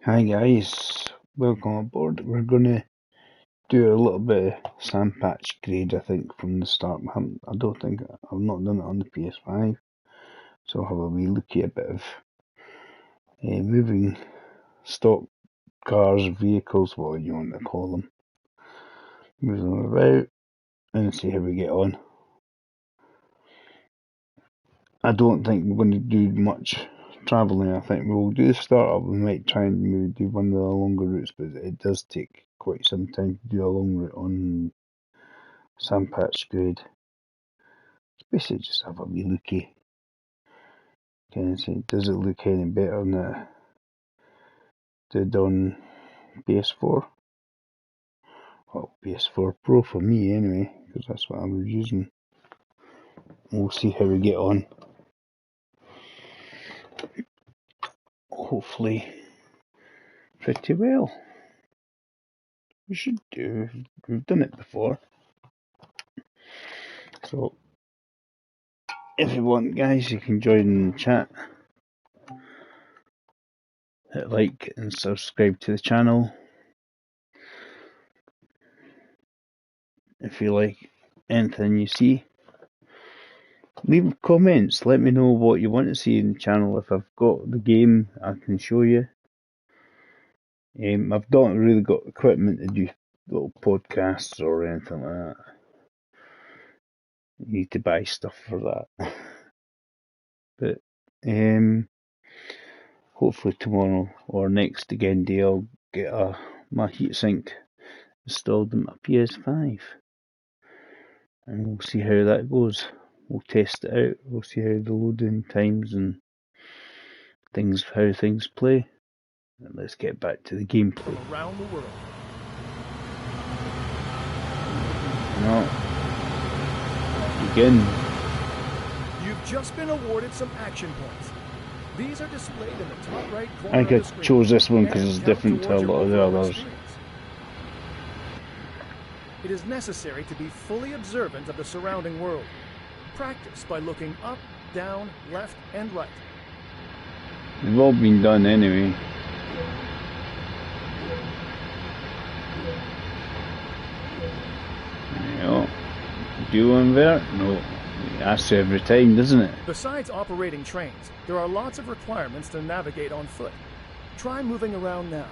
Hi guys, welcome aboard. We're gonna do a little bit of sandpatch grade, I think, from the start. I don't think I've not done it on the PS5, so I'll have a wee look at a bit of moving stock cars, vehicles, what you want to call them, move them about and see how we get on. I don't think we're going to do much travelling. I think we'll do the startup. We might try and do one of the longer routes, but it does take quite some time to do a long route on sandpatch grade. Basically just have a wee looky. Can I say, does it look any better than it did on PS4? Well, PS4 Pro for me anyway, because that's what I was using. We'll see how we get on. Hopefully pretty well. We should do. We've done it before. So if you want, guys, you can join in the chat. Hit like and subscribe to the channel. If you like anything you see, leave comments. Let me know what you want to see in the channel. If I've got the game, I can show you. I've not really got equipment to do little podcasts or anything like that. You need to buy stuff for that. But hopefully tomorrow or next again day I'll get my heatsink installed in my PS5. And we'll see how that goes. We'll test it out. We'll see how the loading times and how things play. And let's get back to the gameplay. Around the world. Now, begin. You've just been awarded some action points. These are displayed in the top right corner. I think I chose this one because it's different to a lot of the others. It is necessary to be fully observant of the surrounding world. Practice by looking up, down, left, and right. They've all been done anyway. Yeah. Do invert? No. It asks you every time, doesn't it? Besides operating trains, there are lots of requirements to navigate on foot. Try moving around now.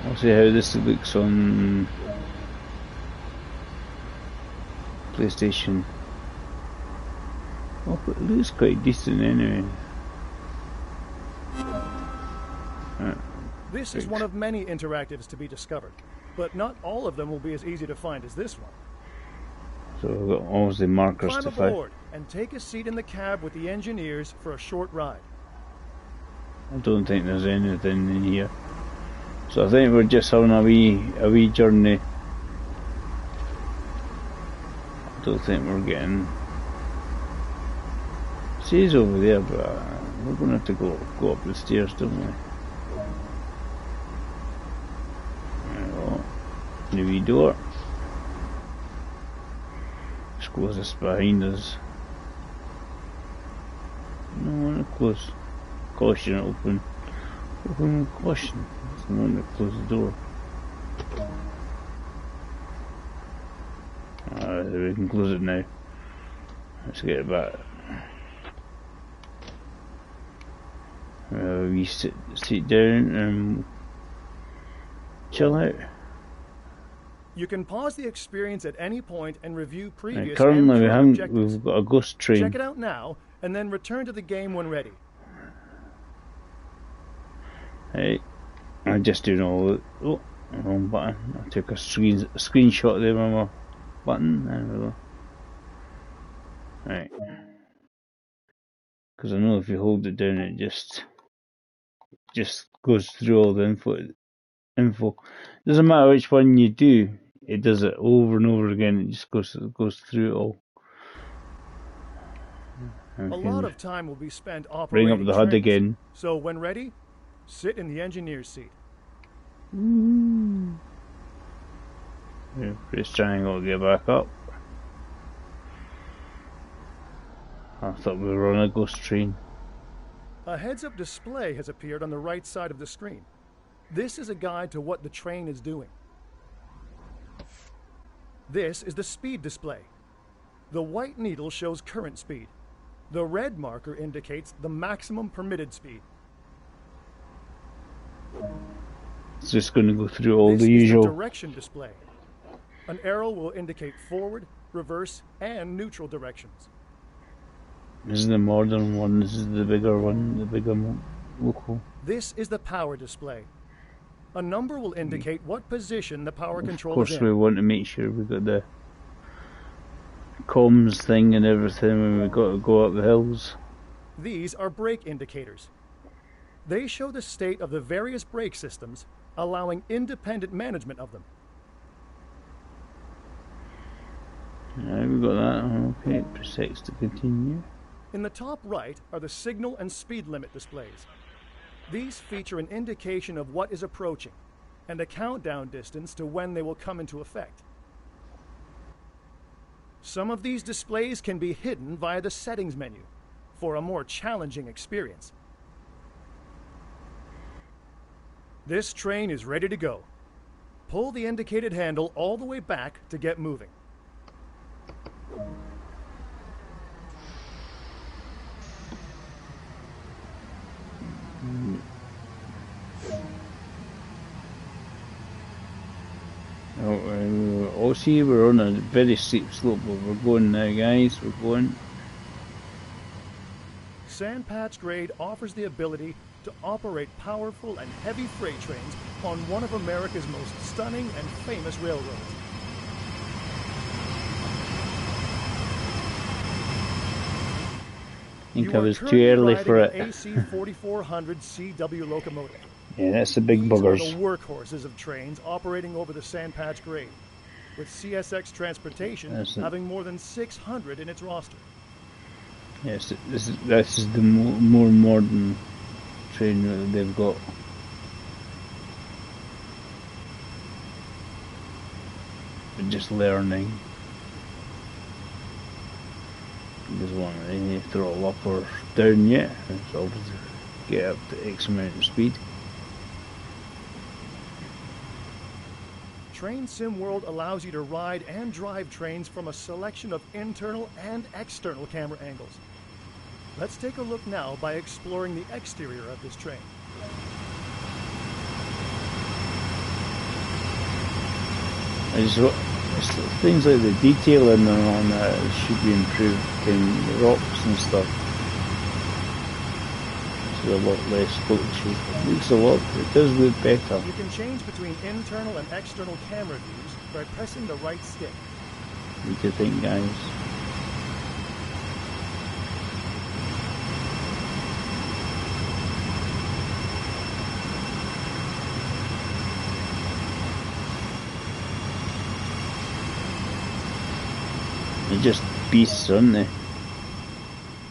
I'll see how this looks on PlayStation. Oh, but it looks quite decent anyway. This is one of many interactives to be discovered, but not all of them will be as easy to find as this one. So we've got all the markers Climb to find. aboard and take a seat in the cab with the engineers for a short ride. I don't think there's anything in here. So I think we're just having a wee journey. I don't think we're getting. It says over there, but we're going to have to go up the stairs, don't we? The wee door. Let's close this behind us. No, I want to close. Caution, open. Open with caution. I want to close the door. Alright, we can close it now. Let's get it back. We sit down and chill out. You can pause the experience at any point and review previous currently and current objectives. we've got a ghost train. Check it out now, and then return to the game when ready. Hey, I'm just doing all the... Oh, wrong button. I took a screenshot there with my button. There we go. Right. Because I know if you hold it down, it just goes through all the info. Doesn't matter which one you do, it does it over and over again. It just goes through it all. A lot of time will be spent bring operating up the HUD trains. again. So when ready, sit in the engineer's seat. Yeah, press triangle to get back up. I thought we were on a ghost train. A heads-up display has appeared on the right side of the screen. This is a guide to what the train is doing. This is the speed display. The white needle shows current speed. The red marker indicates the maximum permitted speed. It's just going to go through all This the is usual. the direction display. An arrow will indicate forward, reverse, and neutral directions. This is the modern one, this is the bigger one, the bigger local. This is the power display. A number will indicate what position the power control Of is course, in. we want to make sure we've got the comms thing and everything when we've got to go up the hills. These are brake indicators. They show the state of the various brake systems, allowing independent management of them. Yeah, we've got that. Okay, press X to continue. In the top right are the signal and speed limit displays. These feature an indication of what is approaching and a countdown distance to when they will come into effect. Some of these displays can be hidden via the settings menu for a more challenging experience. This train is ready to go. Pull the indicated handle all the way back to get moving. Oh, see, we're on a very steep slope, but we're going now, guys. We're going. Sandpatch Grade offers the ability to operate powerful and heavy freight trains on one of America's most stunning and famous railroads. I think I was too early for it. AC 4400 CW locomotive. Yeah, that's the big These buggers. are the workhorses of trains operating over the Sandpatch Grade, with CSX Transportation having more than 600 in its roster. Yes, this is the more modern train that they've got. We're just learning. There's one any throttle up or down yet. It's obviously get up to X amount of speed. Train Sim World allows you to ride and drive trains from a selection of internal and external camera angles. Let's take a look now by exploring the exterior of this train. Things like the detailing on that should be improved, in the rocks and stuff. It's a lot less glitchy. It looks a lot, it does look better. You can change between internal and external camera views by pressing the right stick. What do you think, guys? They're just beasts, aren't they?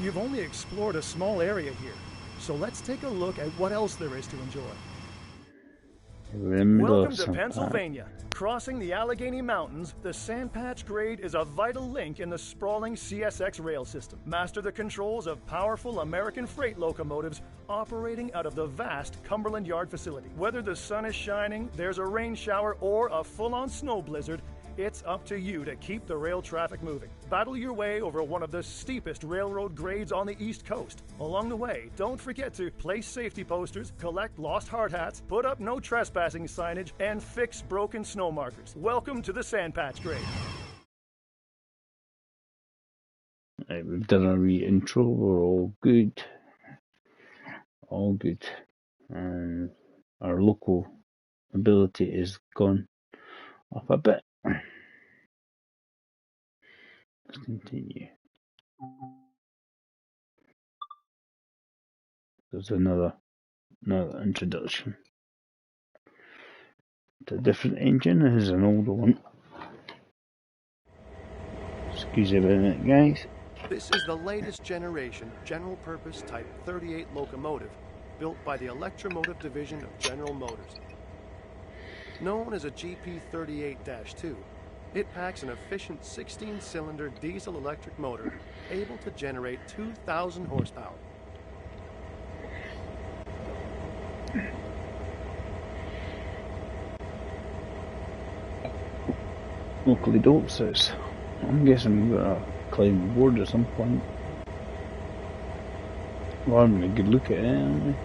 You've only explored a small area here, so let's take a look at what else there is to enjoy. Welcome to Pennsylvania. Crossing the Allegheny Mountains, the Sandpatch Grade is a vital link in the sprawling CSX rail system. Master the controls of powerful American freight locomotives operating out of the vast Cumberland Yard facility. Whether the sun is shining, there's a rain shower, or a full-on snow blizzard, it's up to you to keep the rail traffic moving. Battle your way over one of the steepest railroad grades on the East Coast. Along the way, don't forget to place safety posters, collect lost hard hats, put up no trespassing signage, and fix broken snow markers. Welcome to the Sandpatch Grade. Right, we've done a wee intro, we're all good. All good. And our local ability is gone up a bit. Let's continue. There's another introduction to a different engine. This is an older one. Excuse me a minute, guys. This is the latest generation general purpose Type 38 locomotive built by the Electromotive Division of General Motors. Known as a GP38-2, it packs an efficient 16-cylinder diesel-electric motor able to generate 2,000 horsepower. Locally dope says. I'm guessing we're gonna climb aboard at some point. We're having a good look at it, aren't we?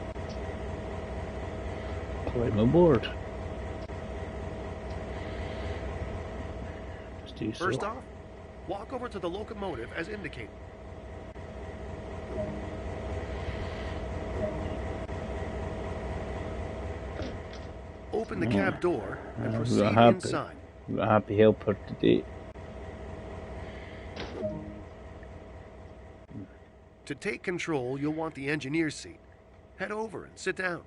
Climb aboard. First off, walk over to the locomotive as indicated. Open the cab door and proceed inside. We've got a happy helper today. To take control, you'll want the engineer's seat. Head over and sit down.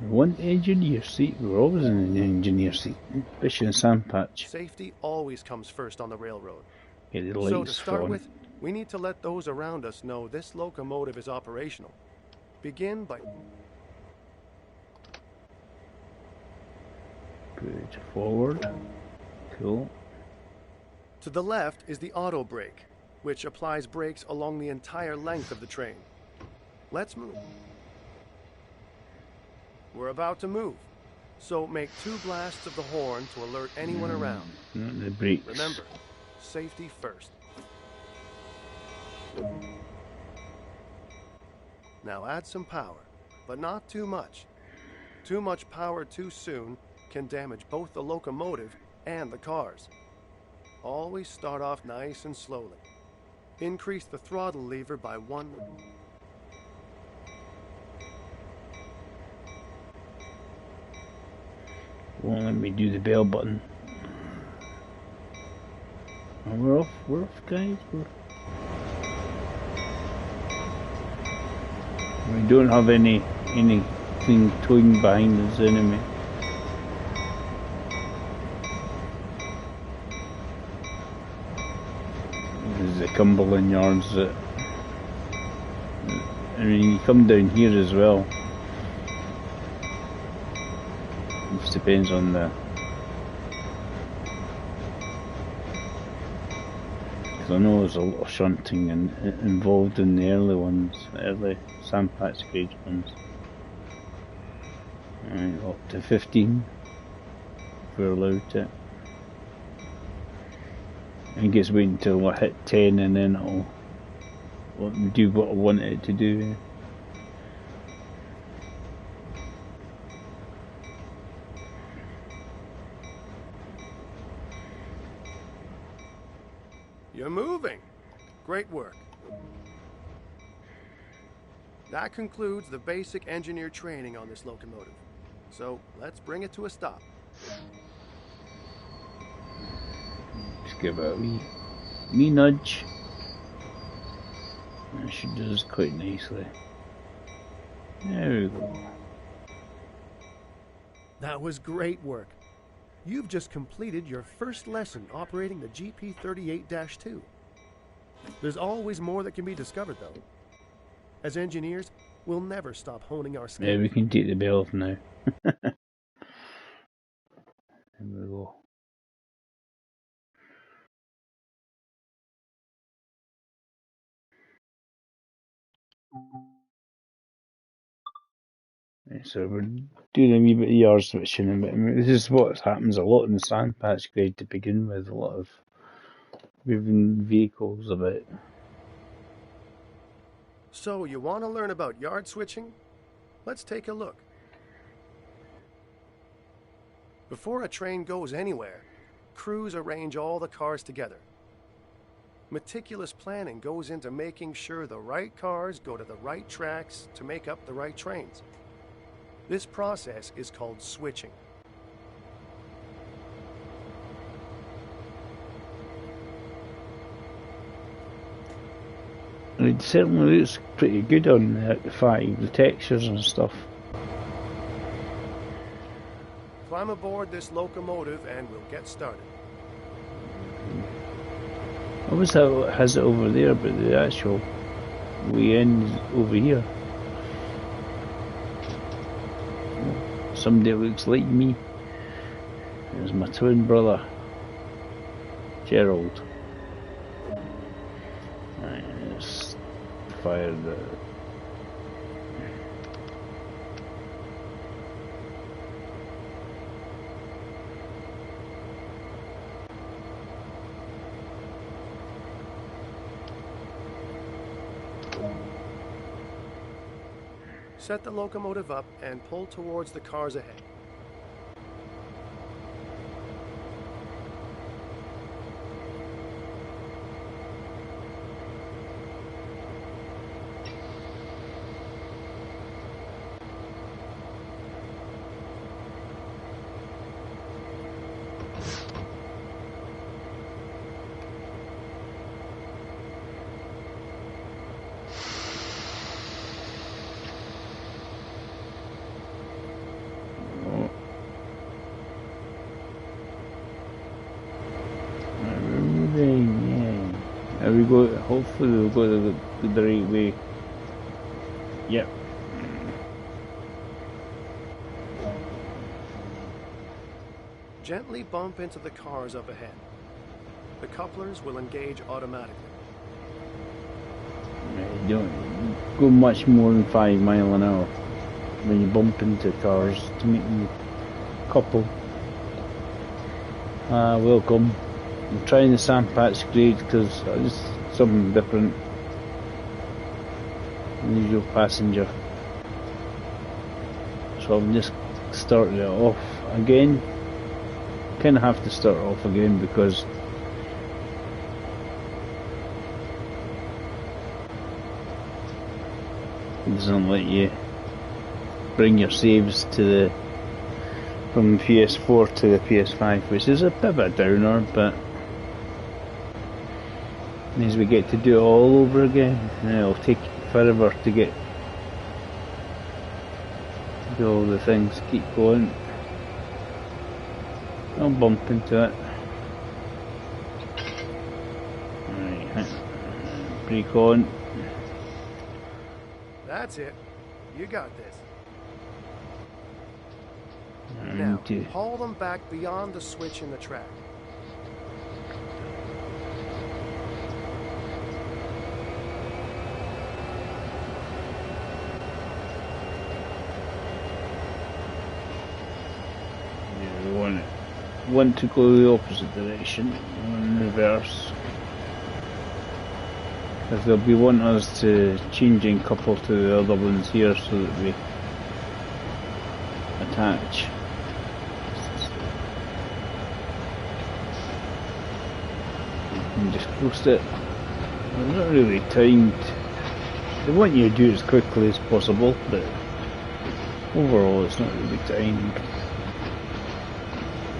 One engineer seat. We're always in an engineer seat. Especially in Sandpatch. Safety always comes first on the railroad. Get the lights So to start on. with, we need to let those around us know this locomotive is operational. Begin by... Good. Forward. Cool. To the left is the auto brake, which applies brakes along the entire length of the train. Let's move. We're about to move, so make 2 blasts of the horn to alert anyone around. Not the brakes. Remember, safety first. Now add some power, but not too much. Too much power too soon can damage both the locomotive and the cars. Always start off nice and slowly. Increase the throttle lever by 1. Won't let me do the bell button. And we're off, guys. We don't have anything towing behind us anyway. This is the Cumberland Yards that... I mean, you come down here as well. It just depends on the... Because I know there's a lot of shunting involved in the early ones, the early Sandpatch grade ones. Right, up to 15 if we're allowed to. I think it's waiting until I hit 10 and then it'll do what I want it to do. You're moving. Great work. That concludes the basic engineer training on this locomotive. So let's bring it to a stop. Just give it a wee nudge. And she does quite nicely. There we go. That was great work. You've just completed your first lesson operating the GP38-2. There's always more that can be discovered, though. As engineers, we'll never stop honing our skills. Yeah, we can take the bell off now. There we go. Right, so we're doing a wee bit of yard switching, and I mean, this is what happens a lot in the Sandpatch grade to begin with. A lot of moving vehicles about. So you want to learn about yard switching? Let's take a look. Before a train goes anywhere, crews arrange all the cars together. Meticulous planning goes into making sure the right cars go to the right tracks to make up the right trains. This process is called switching. It certainly looks pretty good on the 5, the textures and stuff. Climb aboard this locomotive and we'll get started. I always has it over there, but the actual way end is over here. Somebody looks like me. There's my twin brother, Gerald. Right, let's fire the... Set the locomotive up and pull towards the cars ahead. We go. Hopefully, we'll go the right way. Yep. Gently bump into the cars up ahead. The couplers will engage automatically. Don't go much more than 5 miles an hour when you bump into cars to make them couple. Welcome. I'm trying the sandpatch grade because it's something different than the usual passenger. So I've just started it off again. Kind of have to start off again because it doesn't let you bring your saves to the from the PS4 to the PS5, which is a bit of a downer, but means we get to do it all over again, and it'll take forever to do all the things. Keep going. I'll bump into it. Right, brake on. That's it. You got this. I Now, need to haul them back beyond the switch in the track. want to go the opposite direction in reverse, because they'll be wanting us to change and couple to the other ones here so that we attach. And just post it. They're not really timed. They want you to do it as quickly as possible, but overall it's not really timed.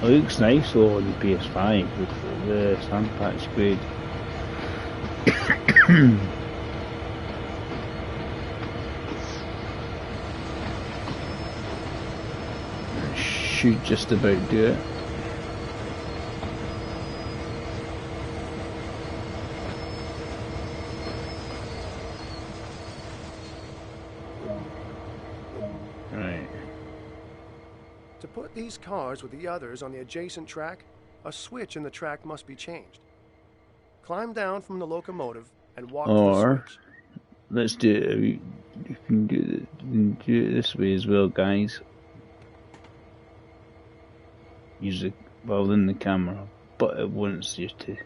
It looks nice though on the PS5 with the sandpatch grade. Should just about do it. Right. To put these cars with the others on the adjacent track, a switch in the track must be changed. Climb down from the locomotive and walk to the switch. Let's do it. You can do it this way as well, guys. Use it while in the camera, but it wants you to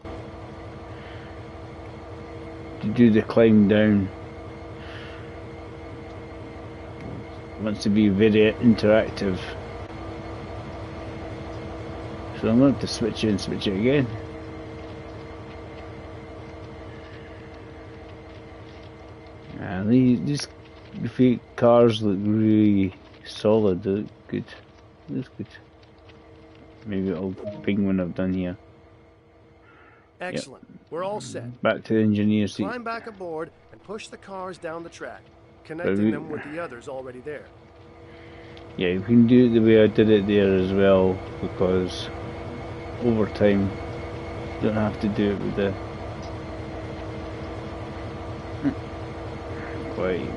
do the climb down. It wants to be very interactive. So I'm going to have to switch it and switch it again. These fake cars look really solid. They look good. Looks good. Maybe it'll ping when I've done here. Excellent. Yep. We're all set. Back to the engineer seat. Climb back aboard and push the cars down the track, connecting them with the others already there. Yeah, you can do it the way I did it there as well, because over time you don't have to do it with the quite.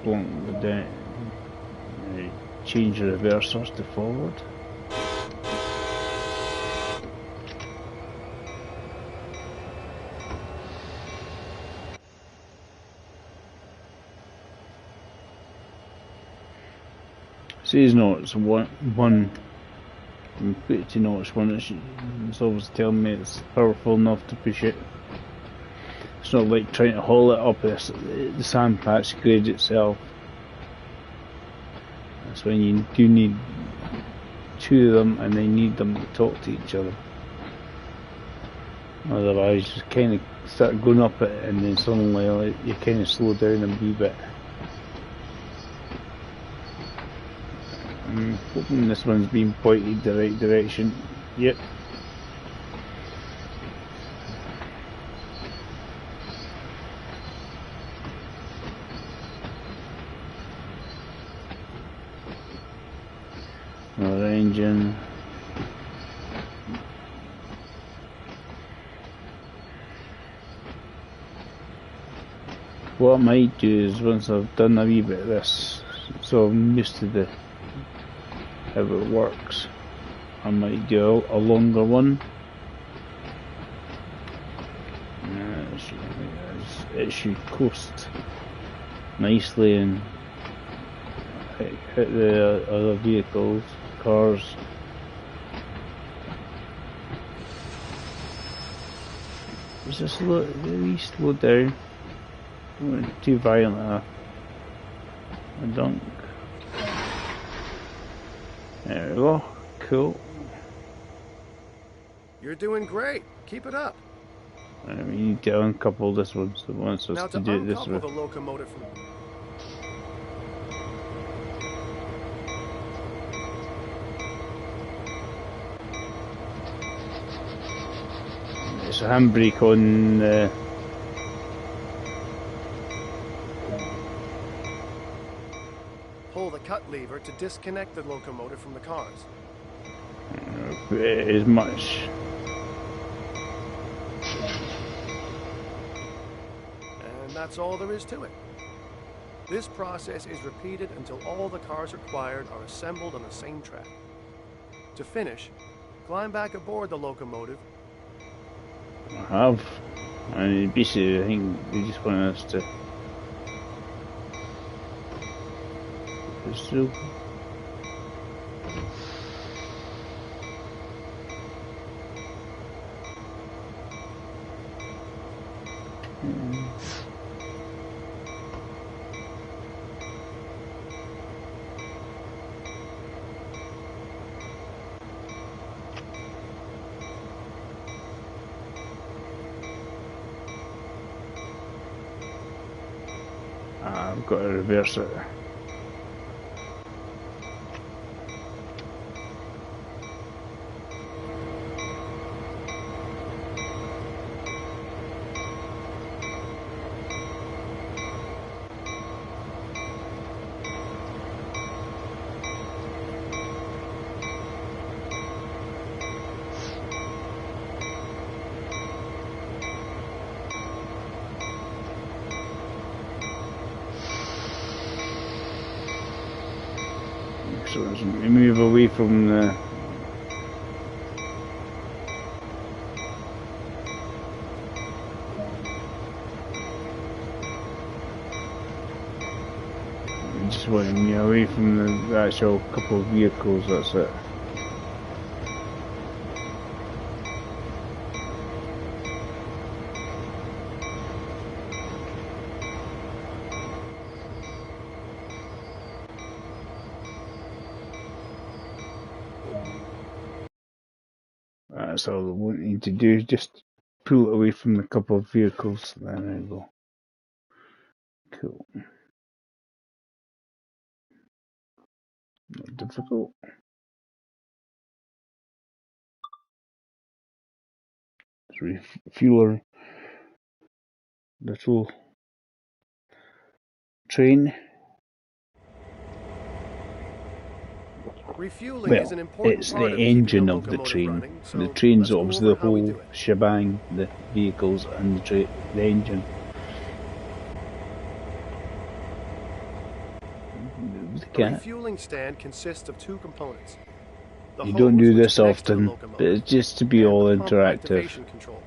Blunt with that. Change the reversers to forward. Says no, it's one And put it to notch one. It's always telling me it's powerful enough to push it. It's not like trying to haul it up the sand patch grade itself. That's when you do need two of them, and they need them to talk to each other. Otherwise, you kind of start going up it, and then suddenly you kind of slow down a wee bit. I'm hoping this one's being pointed the right direction. Yep. Another engine. What I might do is, once I've done a wee bit of this, so I'm used to how it works, I might do a longer one. It should coast nicely and hit the other vehicles, cars. Just slow down. Not too violent a dunk. There we go. Cool. You're doing great. Keep it up. We need to uncouple this one, so it wants us to do it this way. Now to uncouple the locomotive from... It's a handbrake on Pull the cut lever to disconnect the locomotive from the cars. It is much. And that's all there is to it. This process is repeated until all the cars required are assembled on the same track. To finish, climb back aboard the locomotive. I have. And basically, I think they just want us to pursue. I've got to reverse it. So as we move away from the we just want to move away from the actual couple of vehicles, that's it. That's all we need to do, just pull it away from the couple of vehicles. There we go. Cool. Not difficult. Refueler, little train. Refueling is an important it's part the of engine keeping of the train. running, so The train's let's go obviously over the how we whole do it. shebang, the vehicles and the engine. The refueling stand consists of two components. The You don't hose, do which this connects to the often, locomotive, but it's just to be and all the pump interactive. activation control.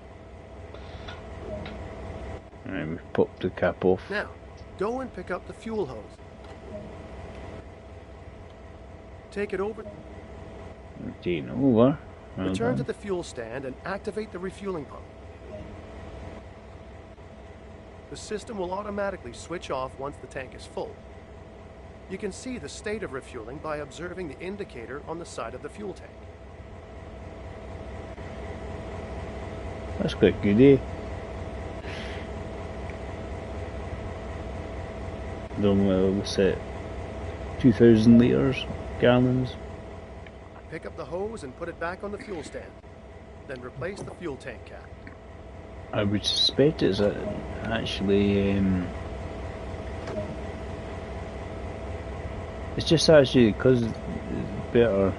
Right, we've popped the cap off. Now, go and pick up the fuel hose. Take it over. Taking it over. Well Return to done. the fuel stand and activate the refueling pump. The system will automatically switch off once the tank is full. You can see the state of refueling by observing the indicator on the side of the fuel tank. That's quite good, eh? We'll set 2,000 litres, gallons. Pick up the hose and put it back on the fuel stand. Then replace the fuel tank cap. I would suspect it's actually it's just actually because it's better.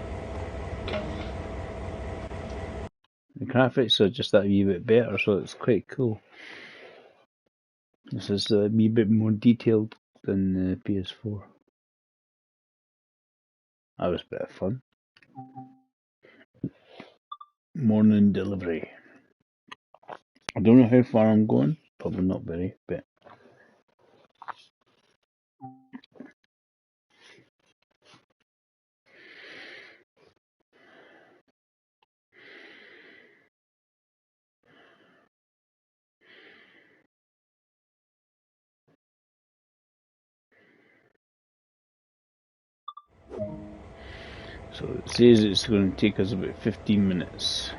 The graphics are just that wee bit better, so it's quite cool. This is a wee bit more detailed than the PS4. That was a bit of fun. Morning delivery. I don't know how far I'm going. Probably not very, but so it says it's going to take us about 15 minutes.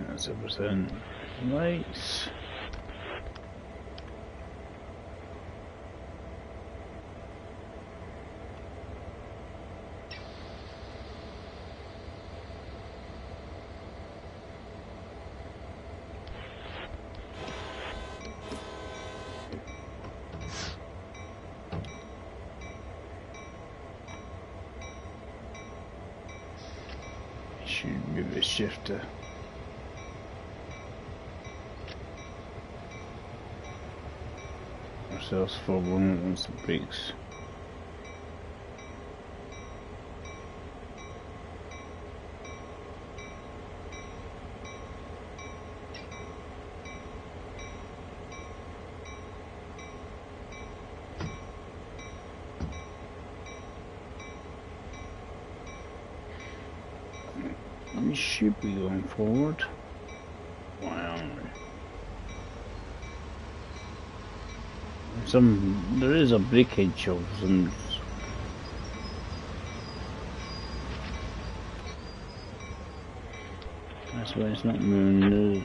That's everything. Lights. Should maybe shift to ourselves for one once the brakes. We should be going forward. Why aren't we? There is a breakage of some. That's why it's not moving.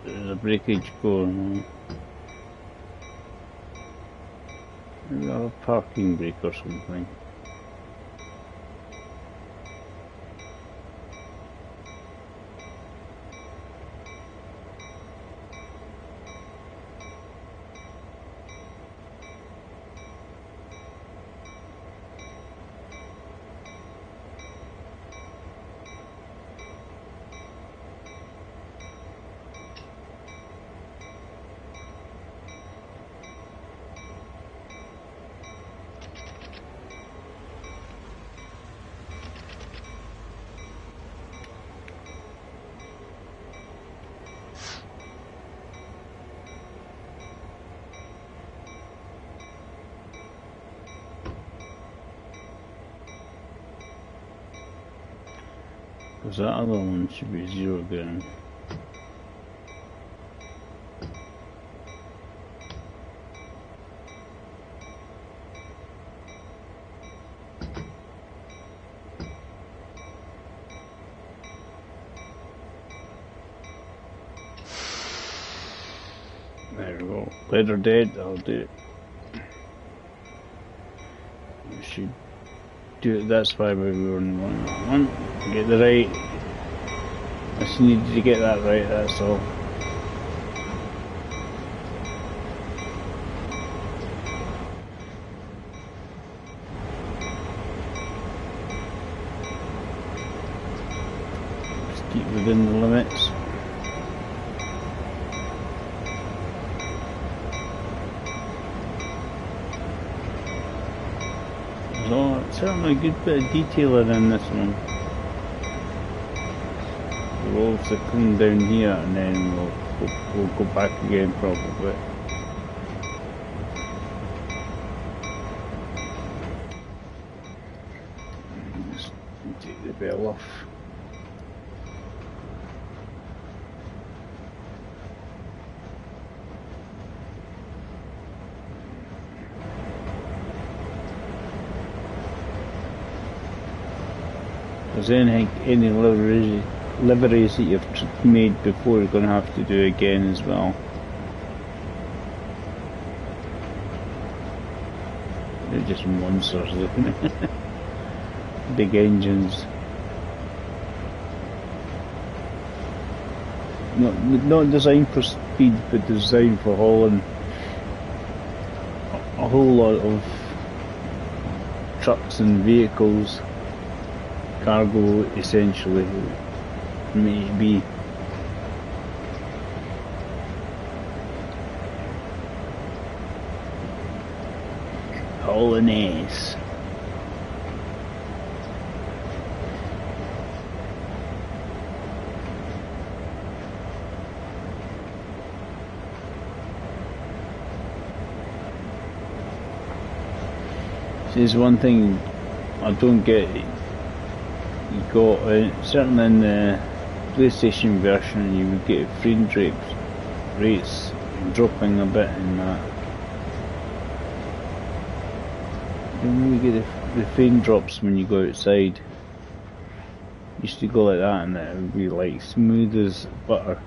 There's a breakage going on. Maybe a parking brake or something. Because that other one should be 0 again. There we go. Letter dead, I'll do it. We should do it. That's why we were on one. Get the right. I just needed to get that right, that's all. Just keep within the limits. That's all, that's certainly a good bit of detailing in this one. We'll also come down here and then we'll go back again probably. Just take the bell off. Is there any liveries that you've made before you're going to have to do again as well? They're just monsters, isn't it? Big engines. Not designed for speed, but designed for hauling a whole lot of trucks and vehicles. Cargo, essentially, maybe. Hauling ass. There's one thing I don't get. You got certainly in the PlayStation version, you would get frame rates dropping a bit in that. And you get the frame drops when you go outside. Used to go like that, and it would be like smooth as butter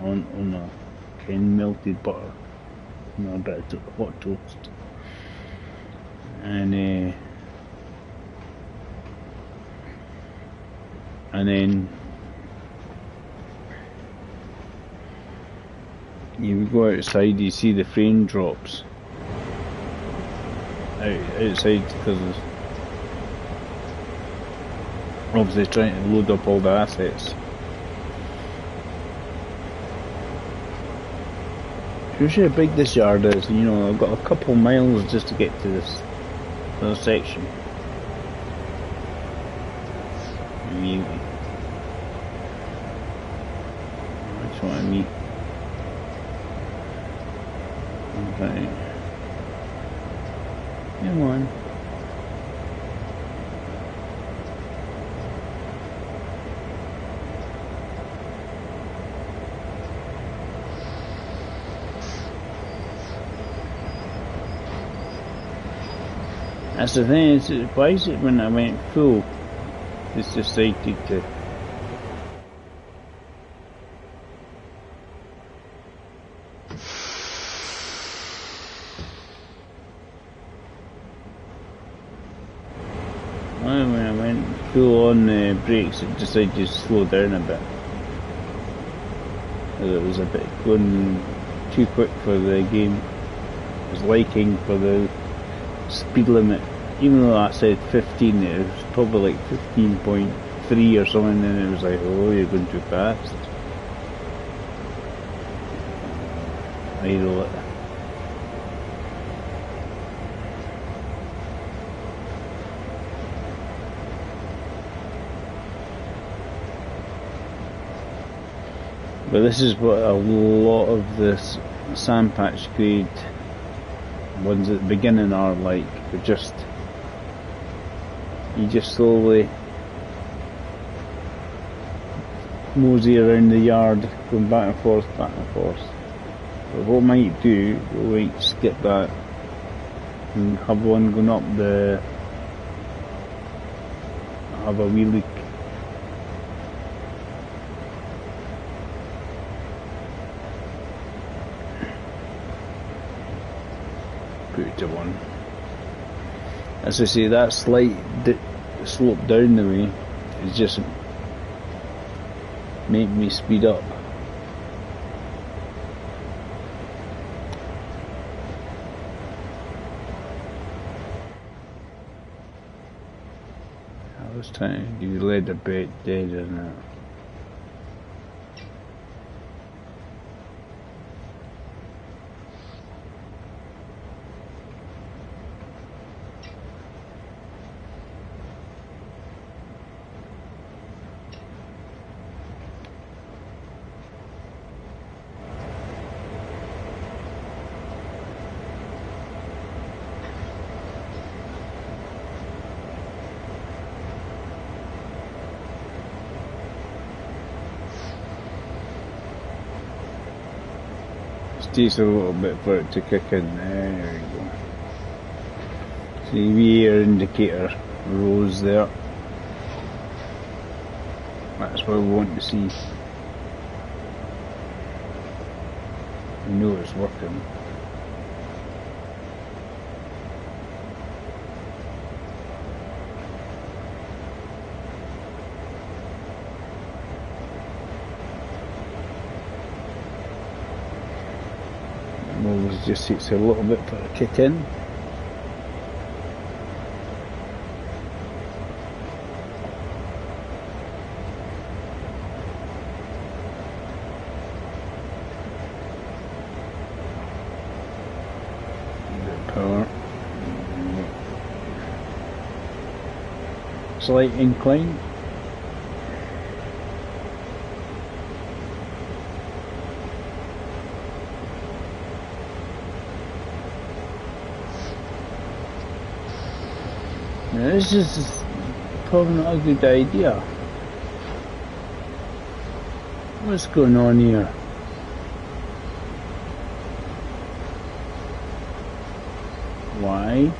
on a kind of melted butter, a bit of hot toast, and then you go outside, you see the frame drops outside because obviously trying to load up all the assets. Usually how big this yard is, you know, I've got a couple miles just to get to this section. Really. That's what I mean. Okay. Come on. That's the thing, is why is it when I went full, it's decided to when I went full on the brakes, it decided to slow down a bit. It was a bit going too quick for the game. I was liking for the speed limit. Even though I said 15, it was probably like 15.3 or something, and it was like, oh, you're going too fast. Idle it. But this is what a lot of the sandpatch grade ones at the beginning are like. They're just, you just slowly mosey around the yard, going back and forth, back and forth. But what we might do, we might skip that and have one going up the, have a wee look. Put it to one. As I say, that slight slope down the way is just make me speed up. I was trying to do lead a bit dead in that. takes a little bit for it to kick in. There we go. See, the air indicator rose there. That's what we want to see. We know it's working. It just takes a little bit for it to kick in. Power. Slight incline. Now this is probably not a good idea. What's going on here? Why?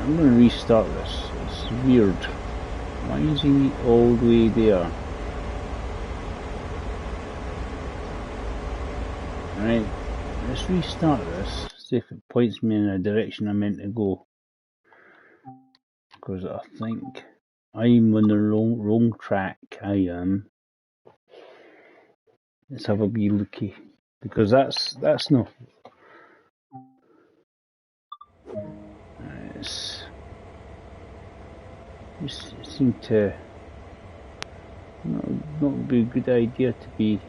I'm going to restart this. It's weird. Why is he all the way there? Right, let's restart this. See if it points me in a direction I'm meant to go. Because I think I'm on the wrong track. I am. Let's have a wee looky. Because that's no. It seemed to not be a good idea to be.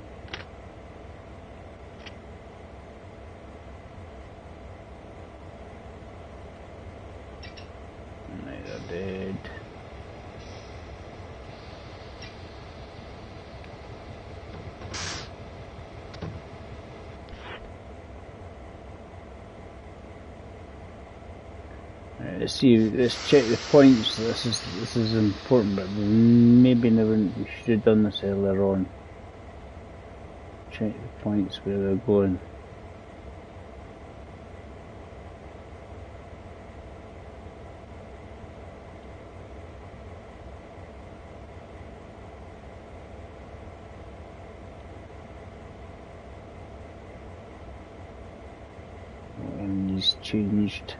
Right, they're dead. Let's check the points. This is important, but maybe we should have done this earlier on. Check the points where they're going. And he's changed.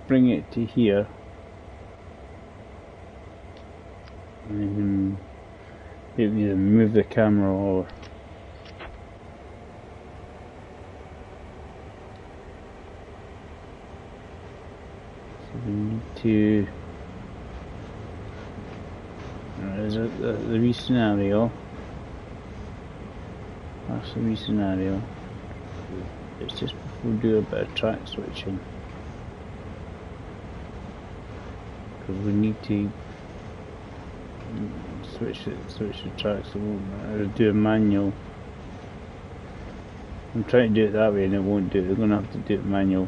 Bring it to here and maybe move the camera over. So we need to there's the wee scenario. That's the wee scenario. It's just before we do a bit of track switching. Because we need to switch the tracks. So we'll do a manual. I'm trying to do it that way and it won't do it. We're going to have to do it manual.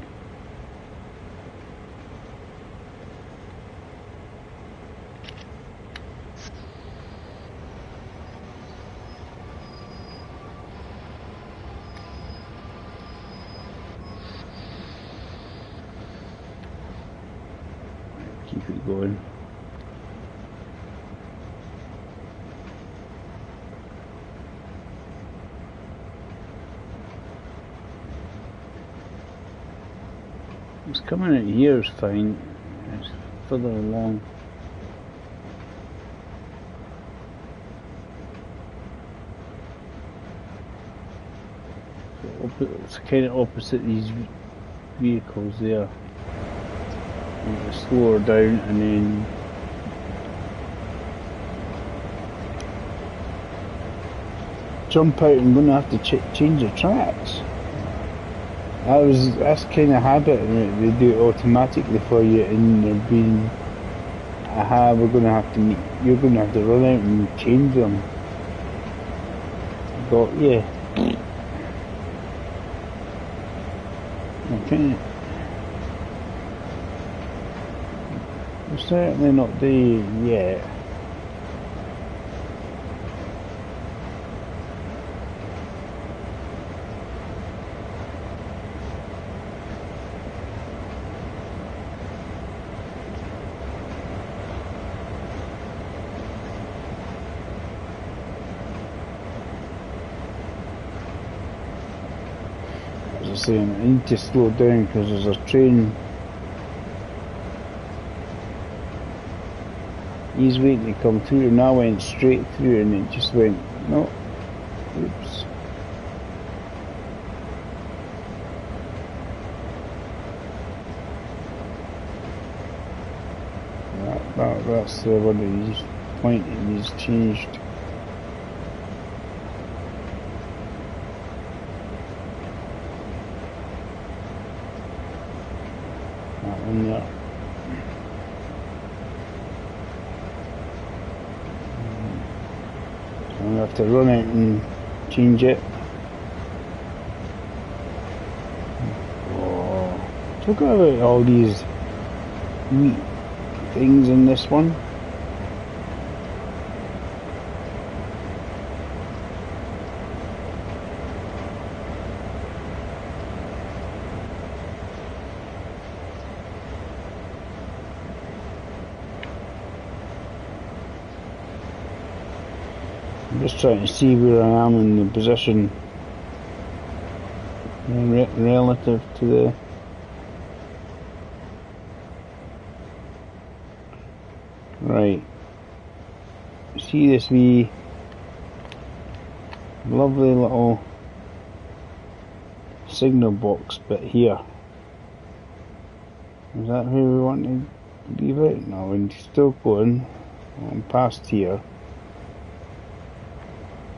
Keep it going. It's coming in here is fine. It's further along. So it's kind of opposite these vehicles there. Slower down and then jump out. I'm going to have to change the tracks. That's kind of habit, and they do it automatically for you, and they're being we're going to have to you're going to have to run out and change them. Got you. Okay. We're certainly not there yet. As I say, I need to slow down because there's a train. He's waiting to come through, and I went straight through, and it just went, no, oops. That's the one that he's pointing, he's changed. That one there. I'm going to have to run out and change it. Oh, look at all these wheat things in this one. I'm just trying to see where I am in the position relative to the right. See this wee lovely little signal box bit here. Is that where we want to leave it? No, we're still going. I'm past here.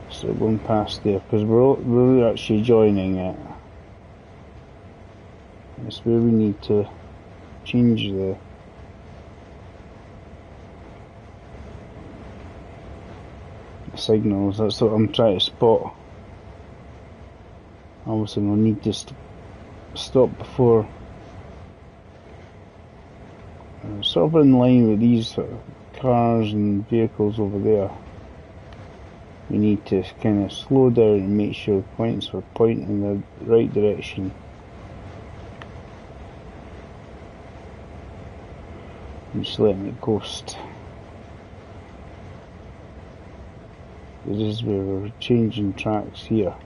Still going past there because we're actually joining it. That's where we need to change the signals. That's what I'm trying to spot. Obviously we'll need to stop before sort of in line with these sort of cars and vehicles over there. We need to kind of slow down and make sure the points are pointing in the right direction. And just letting it coast. This is where we're changing tracks here.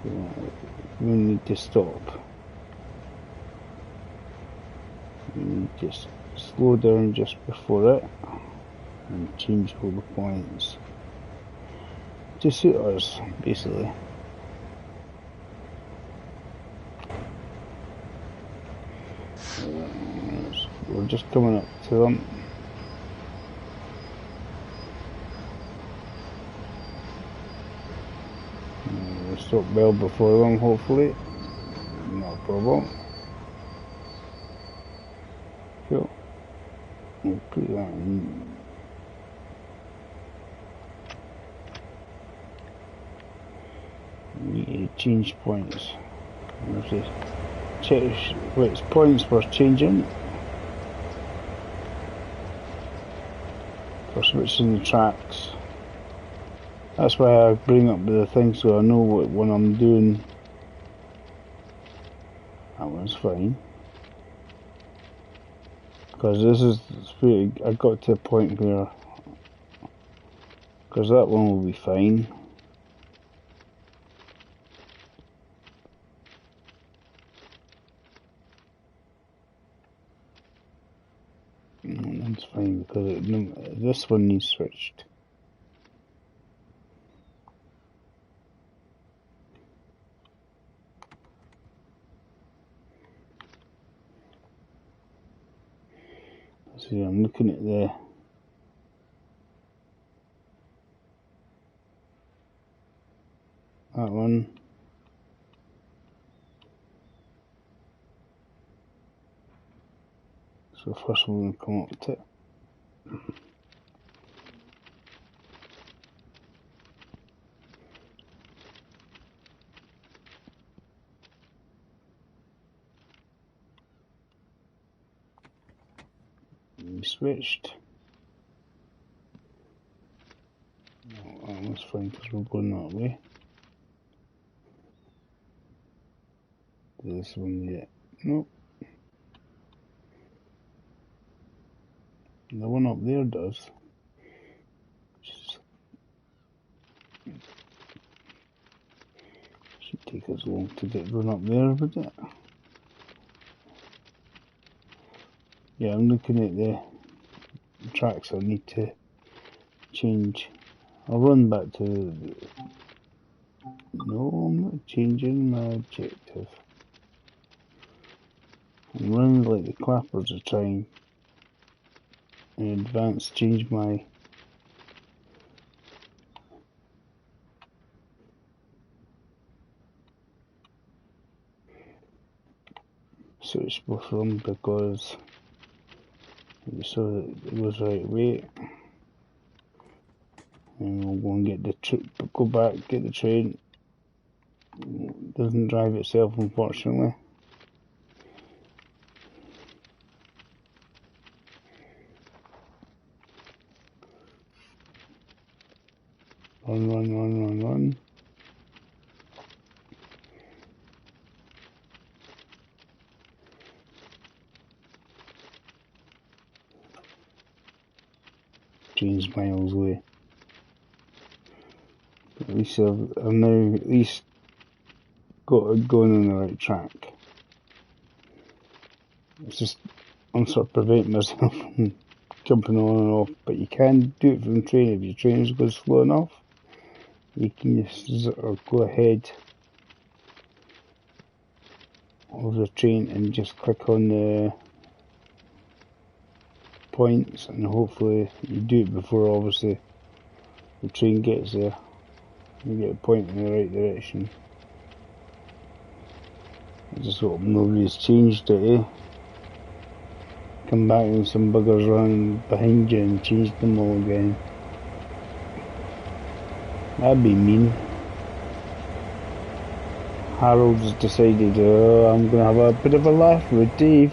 So we need to stop. We need to slow down just before it and change all the points to suit us, basically. We're just coming up to them. We'll stop well before them, hopefully. No problem. Cool. We'll put that in. We need to change points. There's this. Check which points we're changing. For switching the tracks. That's why I bring up the thing so I know what when I'm doing. That one's fine. Because this is where I got to a point where, because that one will be fine. That's fine because this one needs switched. See, I'm looking at that one. So first we're going to come up to it. We switched. Oh, that's fine because we're going that way. This one yet? Nope. The one up there does. Should take us long to get run up there, would it? Yeah, I'm looking at the tracks I need to change. I'll run back to... No, I'm not changing my objective. I'm running like the clappers are trying in advance change my... switch both of them because so that it goes right way. And we'll go and get the go back, get the train. It doesn't drive itself, unfortunately. Run, run, run, run, run. Train's miles away. But at least I've now at least got it going on the right track. It's just I'm sort of preventing myself from jumping on and off, but you can do it from train. If your train goes slow enough, you can just sort of go ahead of the train and just click on the points, and hopefully you do it before obviously the train gets there. You get a point in the right direction. I just hope nobody's changed it, eh? Come back and some buggers run behind you and change them all again. That'd be mean. Harold's decided, oh, I'm going to have a bit of a laugh with Dave.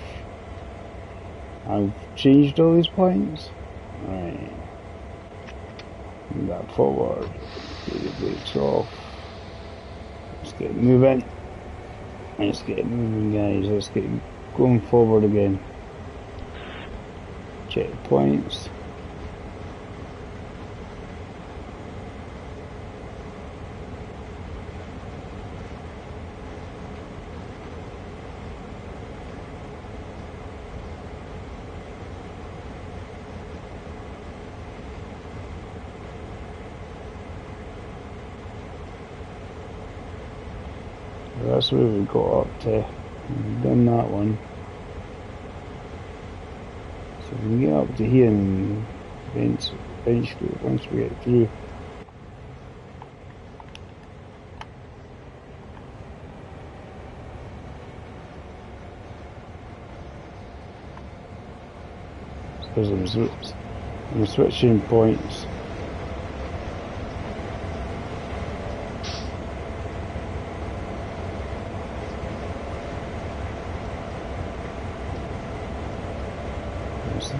I've changed all these points. Right. Move that forward. Get the brakes off. Let's get moving. Let's get moving, guys. Let's get going forward again. Checkpoints. That's where we got up to. We've done that one. So we can get up to here and eventually, once we get through. Because I'm switching points.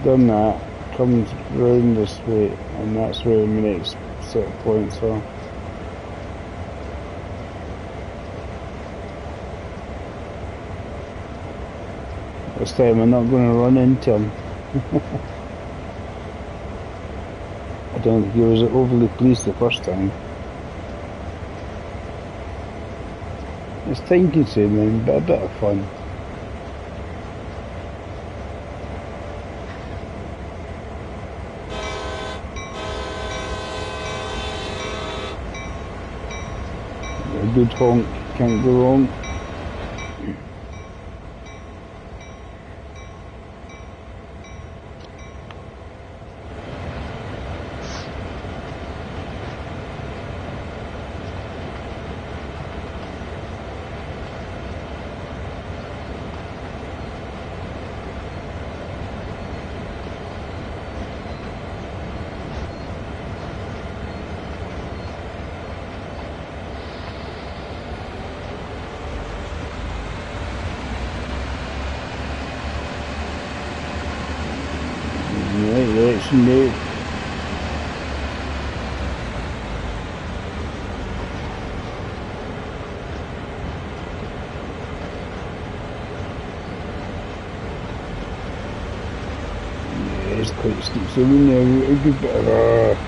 Done that, comes round this way, and that's where my next set of points are. This time I'm not going to run into him. I don't think he was overly pleased the first time. It's time consuming, but a bit of fun. A good honk, can't go wrong. pushing out. Yeah, it's quite steep, so we know a good bit of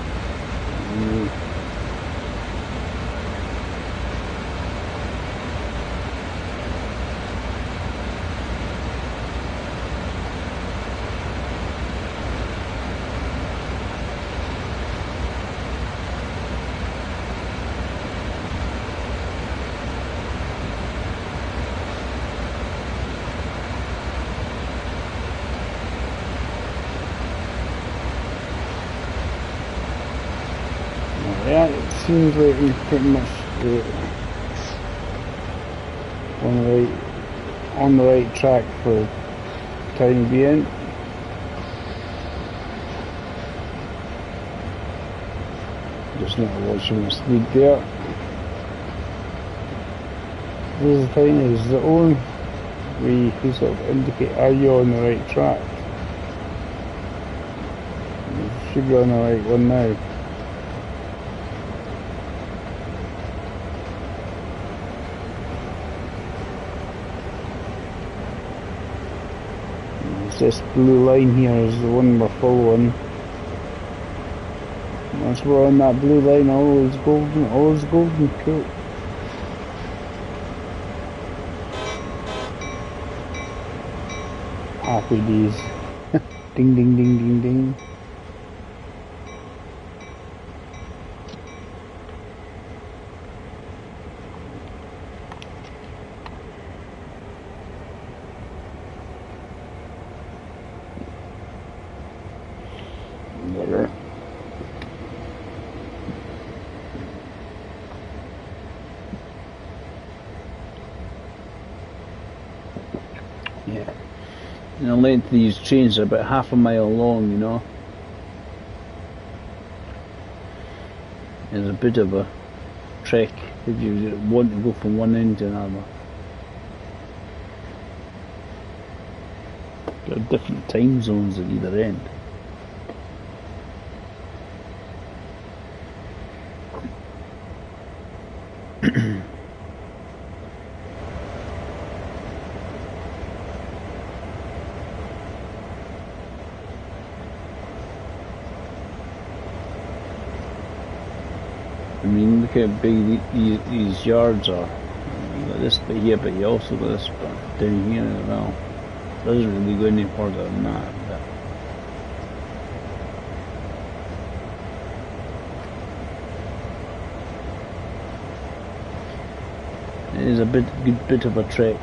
yeah, it seems like we've pretty much on the right track for the time being. Just not watching the speed there. The thing is, the only way you sort of indicate are you on the right track. You should be on the right one now. This blue line here is the one we're following. Once we're on that blue line, all is golden, cool. Happy days. Ding ding ding ding ding. Yeah. And the length of these trains are about half a mile long, you know. It's a bit of a trek if you want to go from one end to another. There are different time zones at either end. I mean, look how big these yards are. You got this bit here, but you also got this bit down here as well. It doesn't really go any further than that. But it is a good bit of a trek.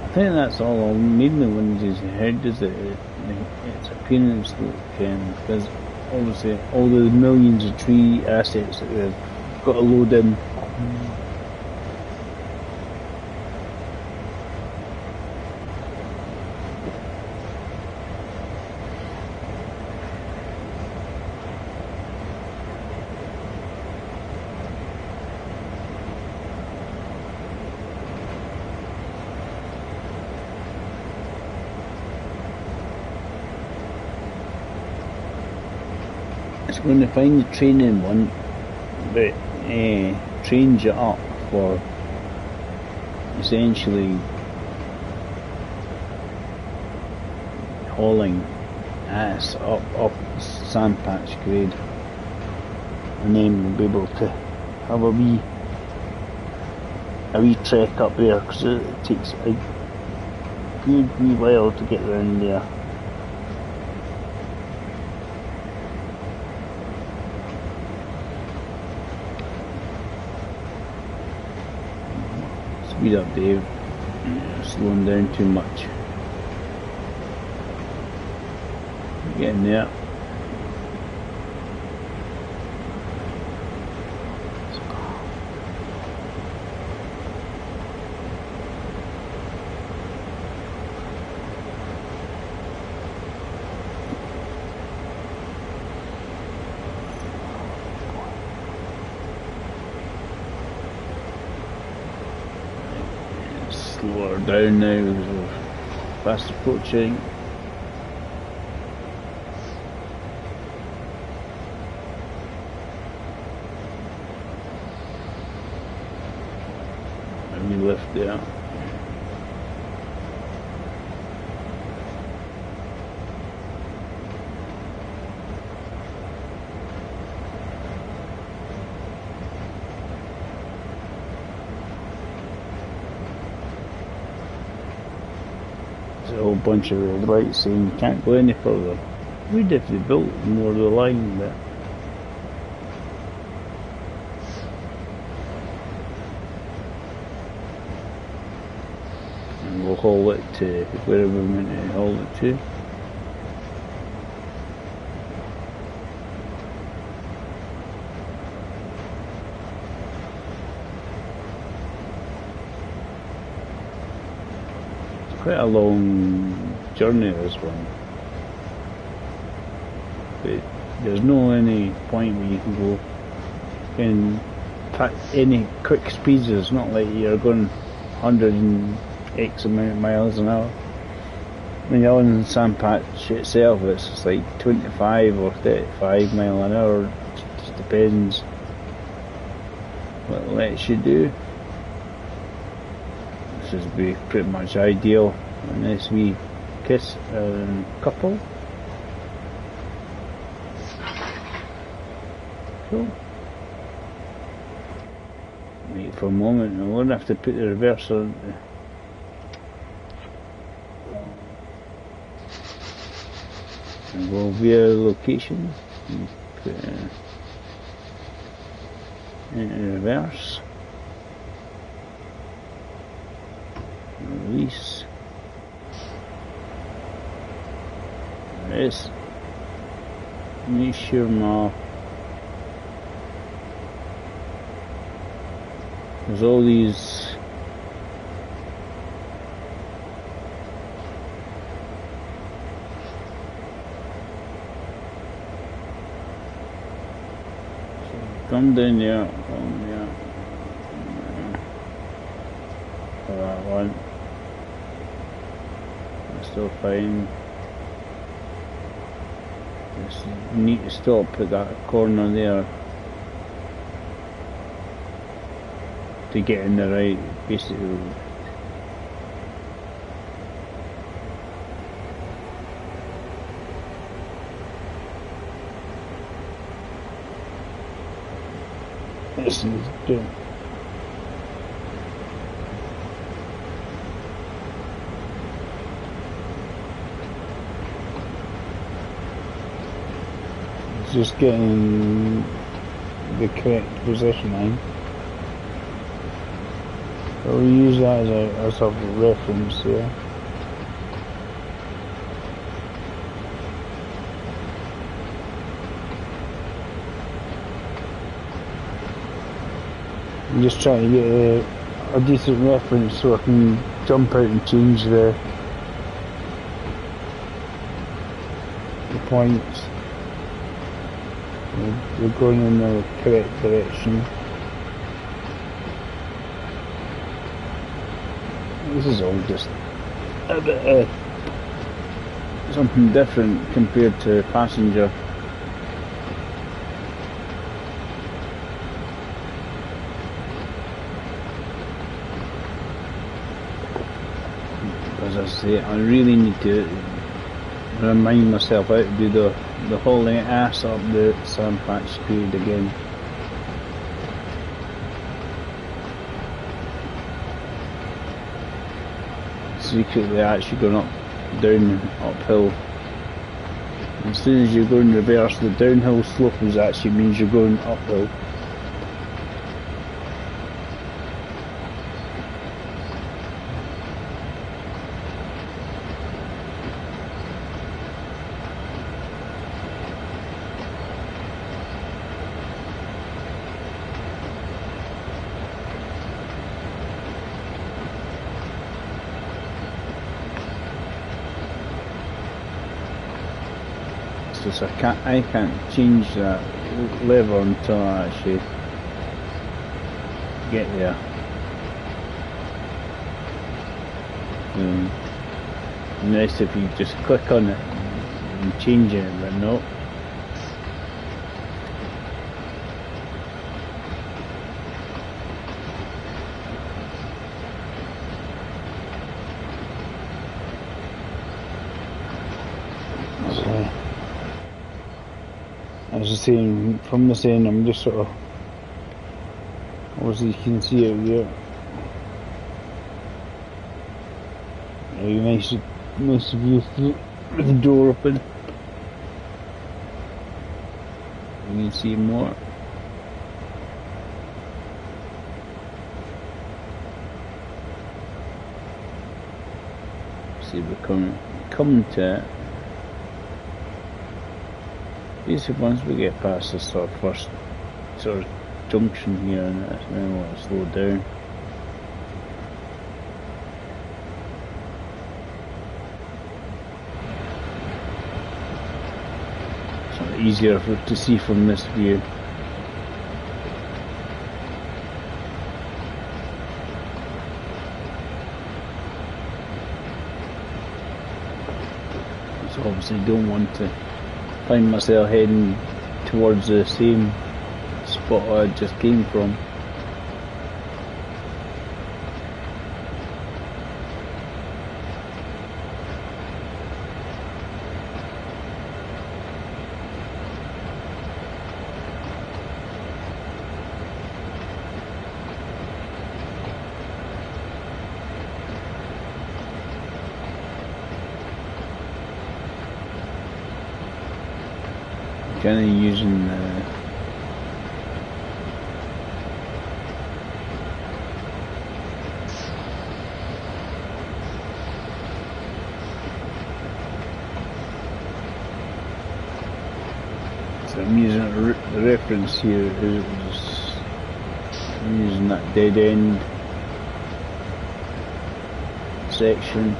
I think that's all mainly when he's heard is that its appearance because obviously all the millions of tree assets that they've got to load in. It's going to find the training one that trains you up for essentially hauling ass up sandpatch grade, and then we'll be able to have a wee trek up there because it takes a good wee while to get around there. Speed up, Dave. Slowing down too much. Getting there. slower down now because we're fast approaching. And we lift there. A whole bunch of red lights saying you can't go any further. We'd if they built more of the line, but and we'll haul it to wherever we meant to haul it to. Quite a long journey, this one, but there's no any point where you can go in any quick speeds. It's not like you're going 100 and X amount of miles an hour. When you're on the sand patch itself, it's just like 25 or 35 mile an hour. It just depends what it lets you do. This would be pretty much ideal on this wee kiss couple. Cool. Wait for a moment, I'm going to have to put the reverse on. And go via location and put it in reverse. Release. There it is. Make sure there's all these come down there, for that one. Still fine. Just need to stop at that corner there to get in the right, basically. This is good. Just getting the correct positioning. So we use that as a reference here. I'm just trying to get a decent reference so I can jump out and change the points. We're going in the correct direction. This is all just a bit of something different compared to passenger. As I say, I really need to remind myself how to do the holding ass up the sand patch grade again. Secretly actually going down uphill. As soon as you go in reverse, the downhill slope is actually means you're going uphill. Just I can't change that lever until I actually get there. Nice if you just click on it and change it, but no. As I was saying, from this end, I'm just sort of, obviously you can see out there. Nice view with the door open. You can see more. See, we're coming to it. Basically, once we get past this sort of first sort of junction here, and that's when we'll slow down. Easier to see from this view. So obviously don't want to find myself heading towards the same spot I just came from. Kind of using so I'm using the reference here is I'm using that dead end section.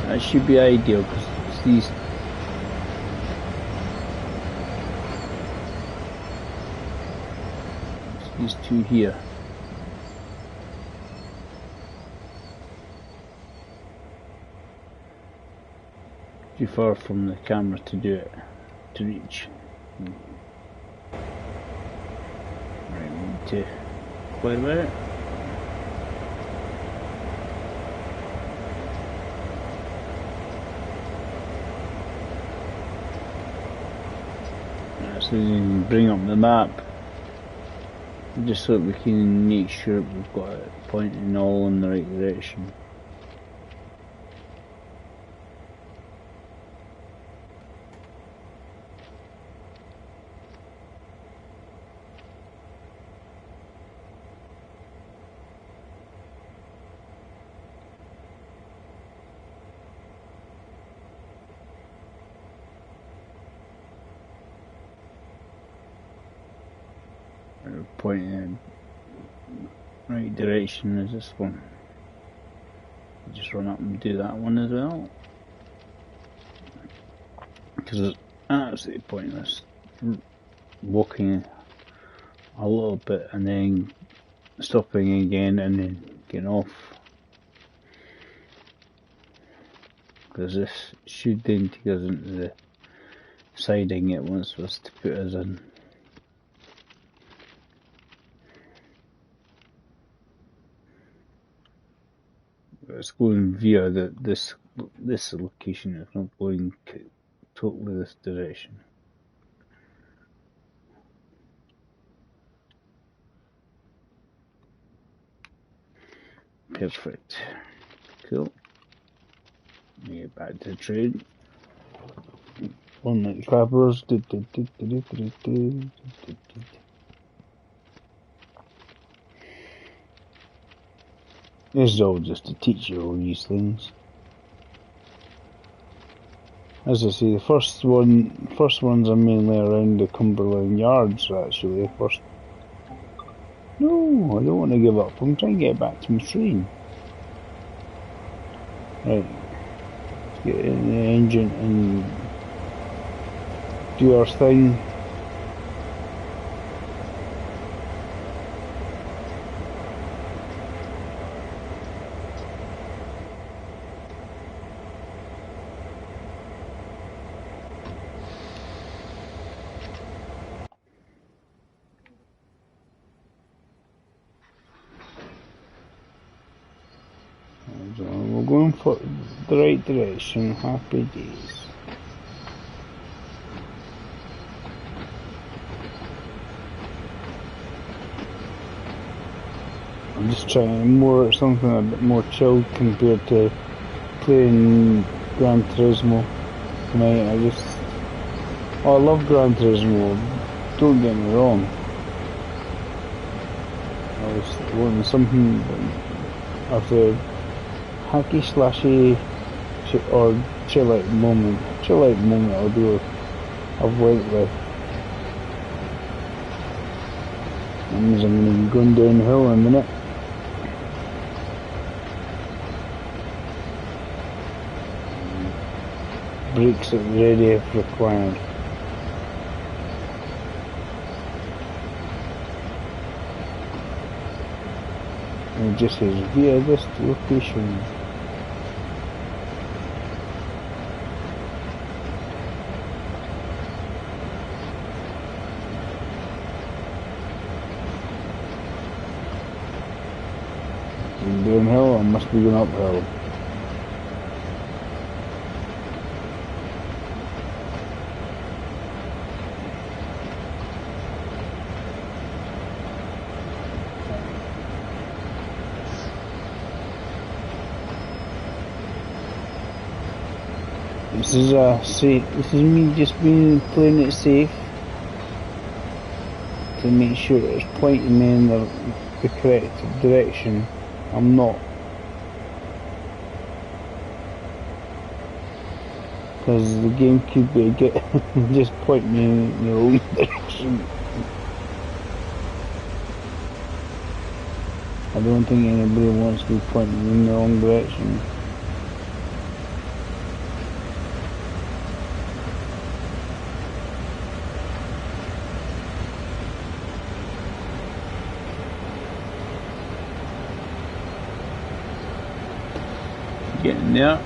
That should be ideal because it's these two here. Too far from the camera to do it, to reach. Right, we need to clear it. So you can bring up the map just so that we can make sure we've got it pointing all in the right direction. Pointing in the right direction is this one. Just run up and do that one as well, because it's absolutely pointless walking a little bit and then stopping again and then getting off, because this should then take us into the siding it wants us to put us in. It's going via this location. It's not going totally this direction. Perfect. Cool. Let me get back to the train. One night travelers. This is all just to teach you all these things. As I say, the first ones are mainly around the Cumberland Yards, actually. First. No, I don't want to give up. I'm trying to get back to my train. Right. Let's get in the engine and do our thing. So we're going for the right direction. Happy days. I'm just trying something a bit more chilled compared to playing Gran Turismo tonight. I love Gran Turismo, don't get me wrong. I was wanting something of the hacky slashy or chill out moment. Chill out moment I've went with. That means I'm going to be going downhill in a minute. Brakes at the ready if required. And it just says via this location. I'm downhill, I must be going uphill. This is me just playing it safe to make sure it's pointing me in the correct direction. I'm not, because the game could be just pointing me in the wrong direction. I don't think anybody wants to be pointing me in the wrong direction. Getting there.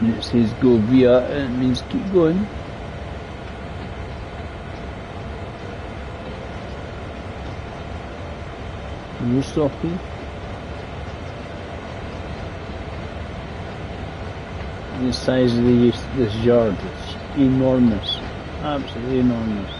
And it says go via, it means keep going. No stopping. The size of this yard is enormous, absolutely enormous.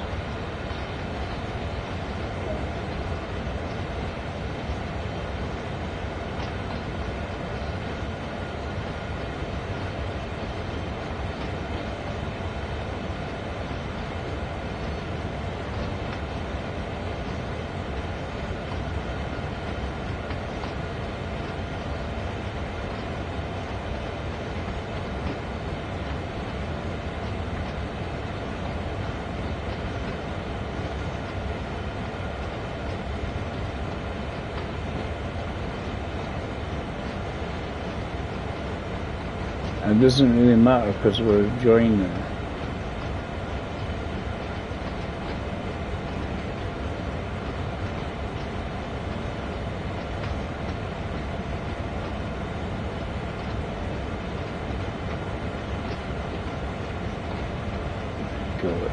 It doesn't really matter because we're enjoying it.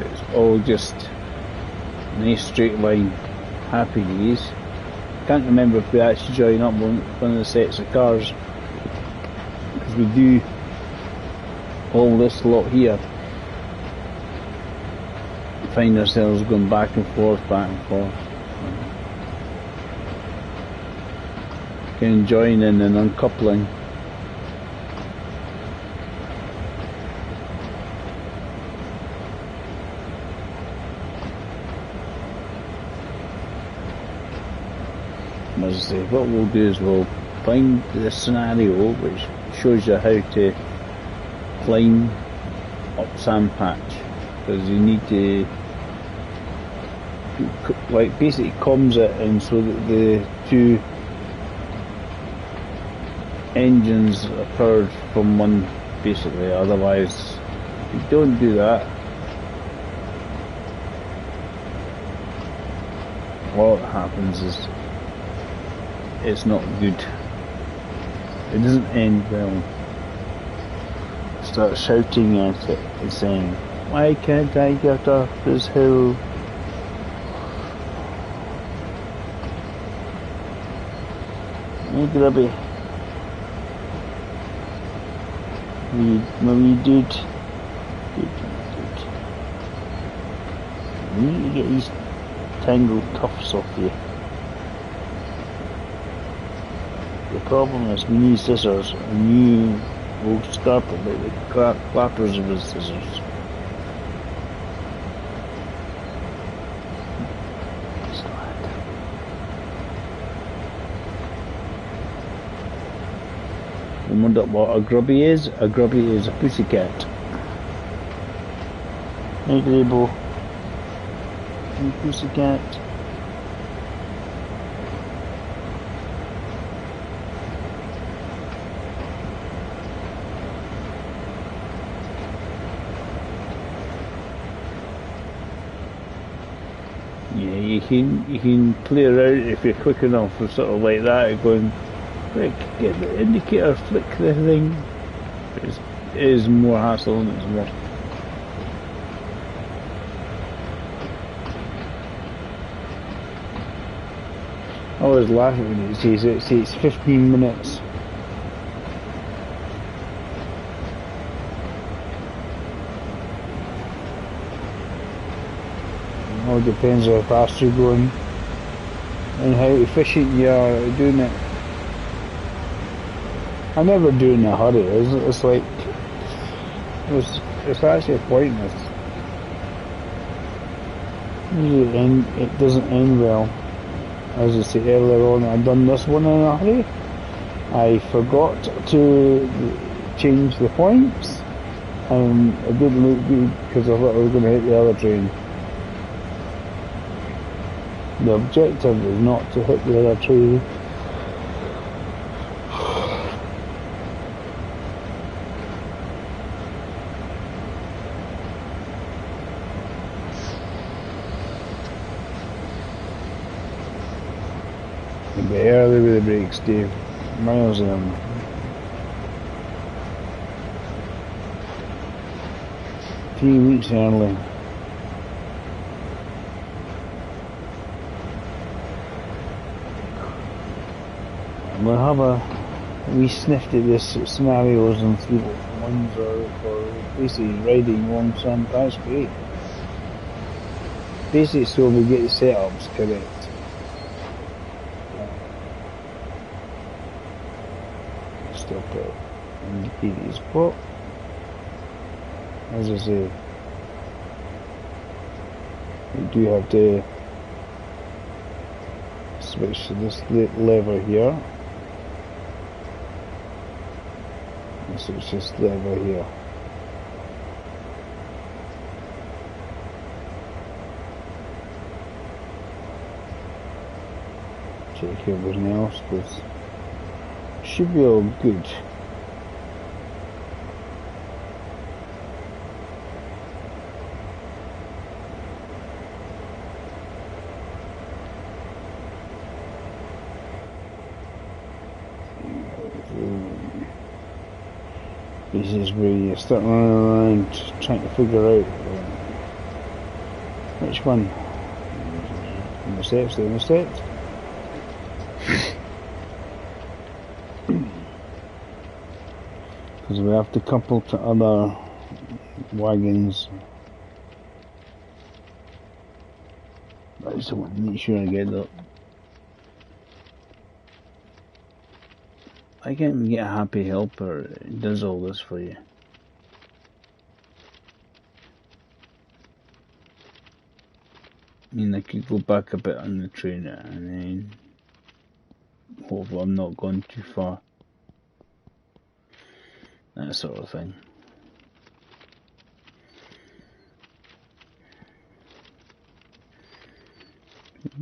It's all just a nice straight line. Happy days. Can't remember if we actually join up one of the sets of cars, because we do all this lot here. Find ourselves going back and forth. Kind of joining and uncoupling. As I say, what we'll do is we'll find the scenario which shows you how to climb up Sandpatch, because you need to like basically comms it in so that the two engines are powered from one, basically. Otherwise, if you don't do that, all that happens is it's not good. It doesn't end well. Start shouting at it and saying, "Why can't I get off this hill?" Hey Grubby. We did. We need to get these tangled tufts off you. The problem is we need scissors, and you will start about the clappers of his scissors. I wonder what a grubby is. A grubby is a pussycat. Hey Grable. Hey pussycat. Yeah, you can play around if you're quick enough, or sort of like that, going, quick, get the indicator, flick the thing. It is more hassle and it's worse. I always laugh when it says it's 15 minutes. It all depends how fast you're going and how efficient you are at doing it. I never do it in a hurry. It's like it's actually pointless. Usually it doesn't end well. As I said earlier on, I'd done this one in a hurry. I forgot to change the points, and it didn't look good because I thought I was going to hit the other train. The objective is not to hit the other train. Be early with the brakes, Dave. Miles in them. Three weeks early. We'll have a wee sniffed at this scenarios and see what ones are for basically riding long sun. That's great. Basically, so we get the setups correct. Stop it. Indicate his spot. As I say, we do have to switch to this lever here. And switch this lever here. Check everything else, because should be all good. This is where you start running around trying to figure out which one. Stay in the steps. Because we have to couple to other wagons. I just want to make sure I get that. Why can't we get a happy helper? It does all this for you. I mean, I could go back a bit on the trainer and then hopefully I'm not going too far. That sort of thing.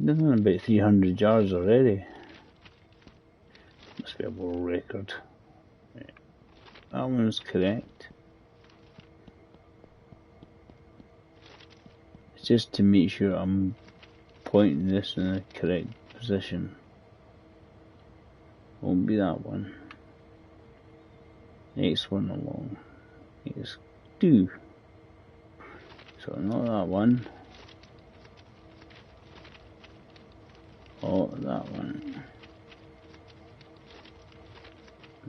Done about 300 yards already. Must be a world record. Right. That one's correct. It's just to make sure I'm pointing this in the correct position. Won't be that one. Next one along is 2. So not that one. Oh, that one.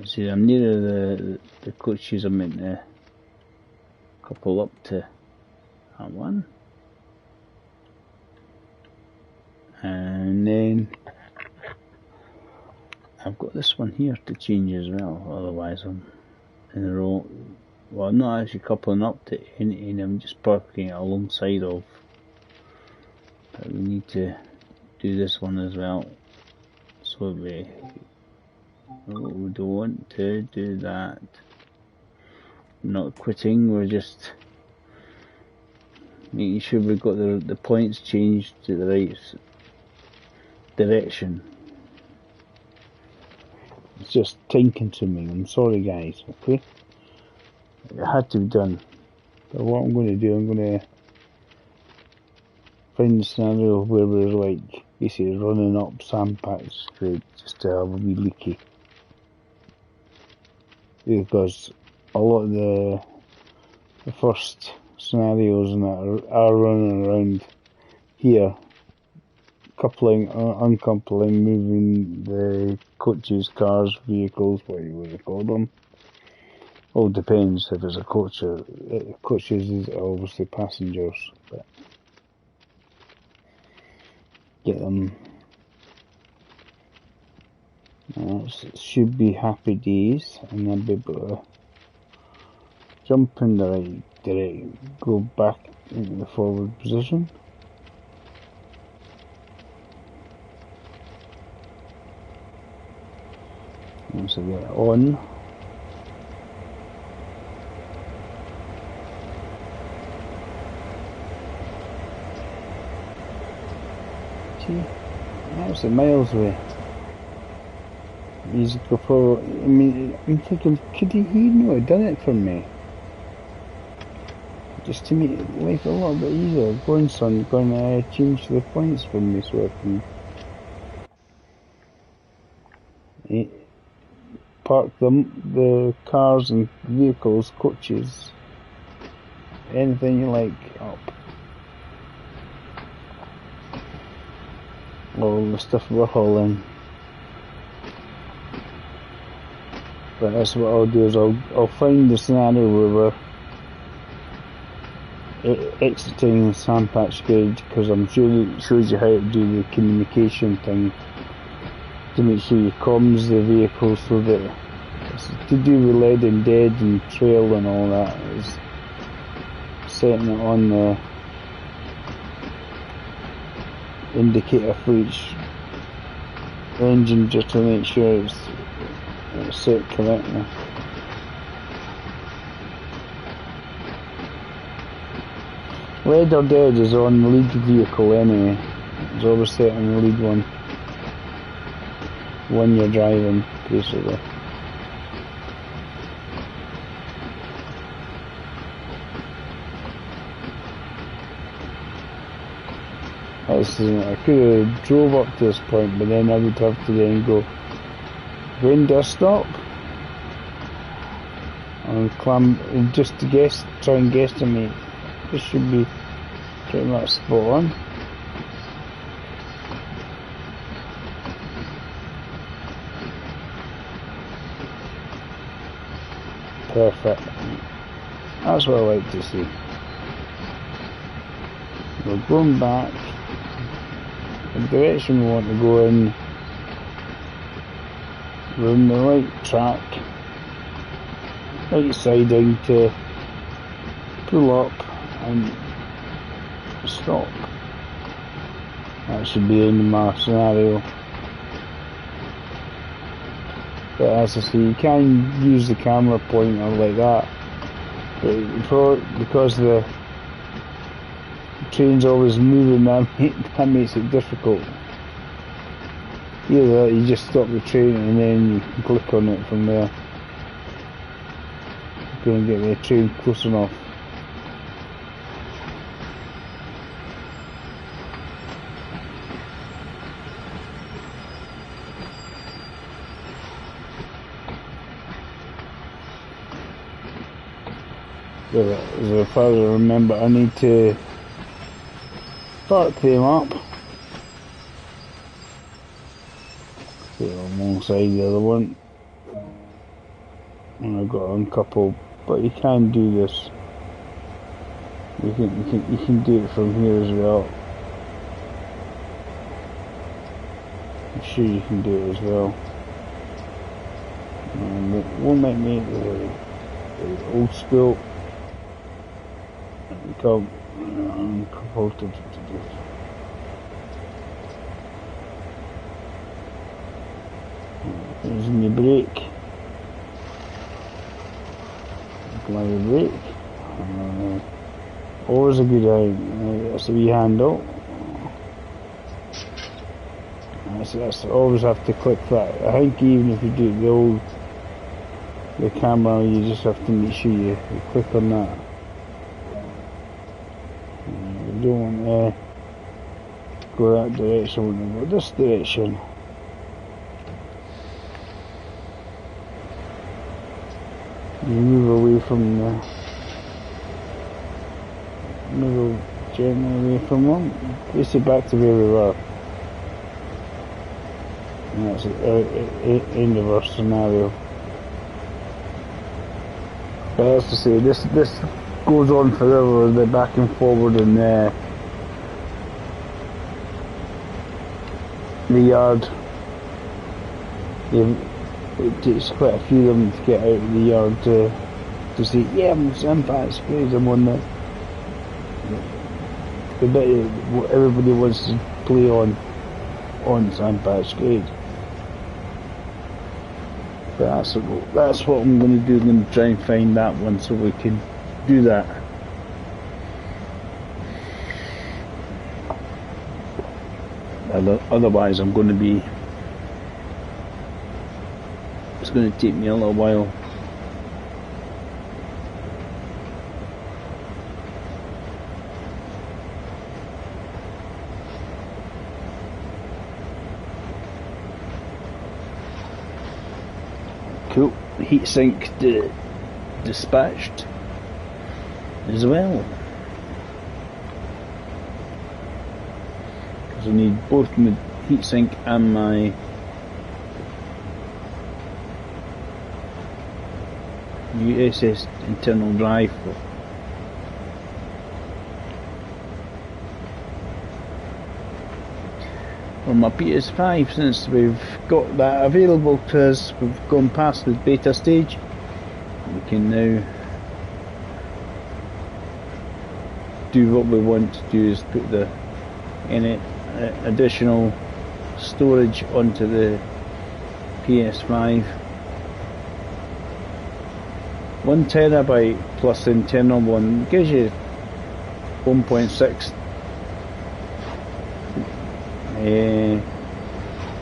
See, I'm near the coaches. I'm meant to couple up to that one. And then I've got this one here to change as well, otherwise I'm in the wrong. Well, I'm not actually coupling up to anything, I'm just parking it alongside of. But we need to do this one as well. So we don't want to do that. We're not quitting, we're just making sure we've got the points changed to the right direction. It's just time consuming, I'm sorry guys, okay? It had to be done. But what I'm going to do, I'm going to find a scenario where we're like basically running up sandpits just to have a wee leaky. Because a lot of the first scenarios and that are running around here, coupling, uncoupling, moving the coaches, cars, vehicles, what you want to call them. All depends if it's a coach or coaches is obviously passengers, but get them. Should be happy days, and I'll be able to jump in the right direction, go back into the forward position. Once I get it on. See, that's a miles away. Easy go forward. I mean, I'm thinking, could he not have done it for me? Just to make life a little bit easier. Go on, son, go and change the points for me so I can park the cars and vehicles, coaches, anything you like up. All the stuff we're hauling. But that's what I'll do, is I'll find the scenario where we're exiting the sandpatch gauge, because I'm sure it shows you how to do the communication thing to make sure you comms the vehicle, so that it's to do with lead and dead and trail and all that, is setting it on the indicator for each engine just to make sure it's set correctly. Lead or dead is on the lead vehicle anyway. It's always set on the lead one when you're driving, basically. I could have drove up to this point, but then I would have to then go, when do I stop? And climb, just to try and guesstimate. This should be pretty much spot on. Perfect. That's what I like to see. We're going back. The direction we want to go in. We're in the right track. Right siding to pull up and stop. That should be in my scenario. But as I say, you can use the camera pointer like that, but because the train's always moving, that makes it difficult. Either that, you just stop the train and then you can click on it from there. Go and get the train close enough. As far as I remember, I need to park them up. Put it alongside the other one. And I've got to uncouple, but you can do this. You can do it from here as well. I'm sure you can do it as well. Won't make me the old school. Come uncoupled to do it. There's my brake. Apply the brake. Always a good idea. That's the wee handle. That's always have to click that. I think even if you do the camera, you just have to make sure you click on that. You don't want to go that direction, we want to go this direction. You move away from move gently away from them. Basically back to where we were. And that's the end of our scenario. But as to say, this goes on forever, the back and forward in the yard. It takes quite a few of them to get out of the yard to say, yeah, I'm Sandpat's Grade, I'm on the bit everybody wants to play on Sandpat's Grade. But that's what I'm going to do. I'm going to try and find that one so we can do that. Otherwise I'm going to be, it's going to take me a little while. Cool. Heatsink dispatched as well. Because I need both my heatsink and my USS internal drive for my PS5, since we've got that available to us. We've gone past the beta stage. We can now do what we want to do, is put any additional storage onto the PS5. 1 terabyte plus the internal one gives you 1.6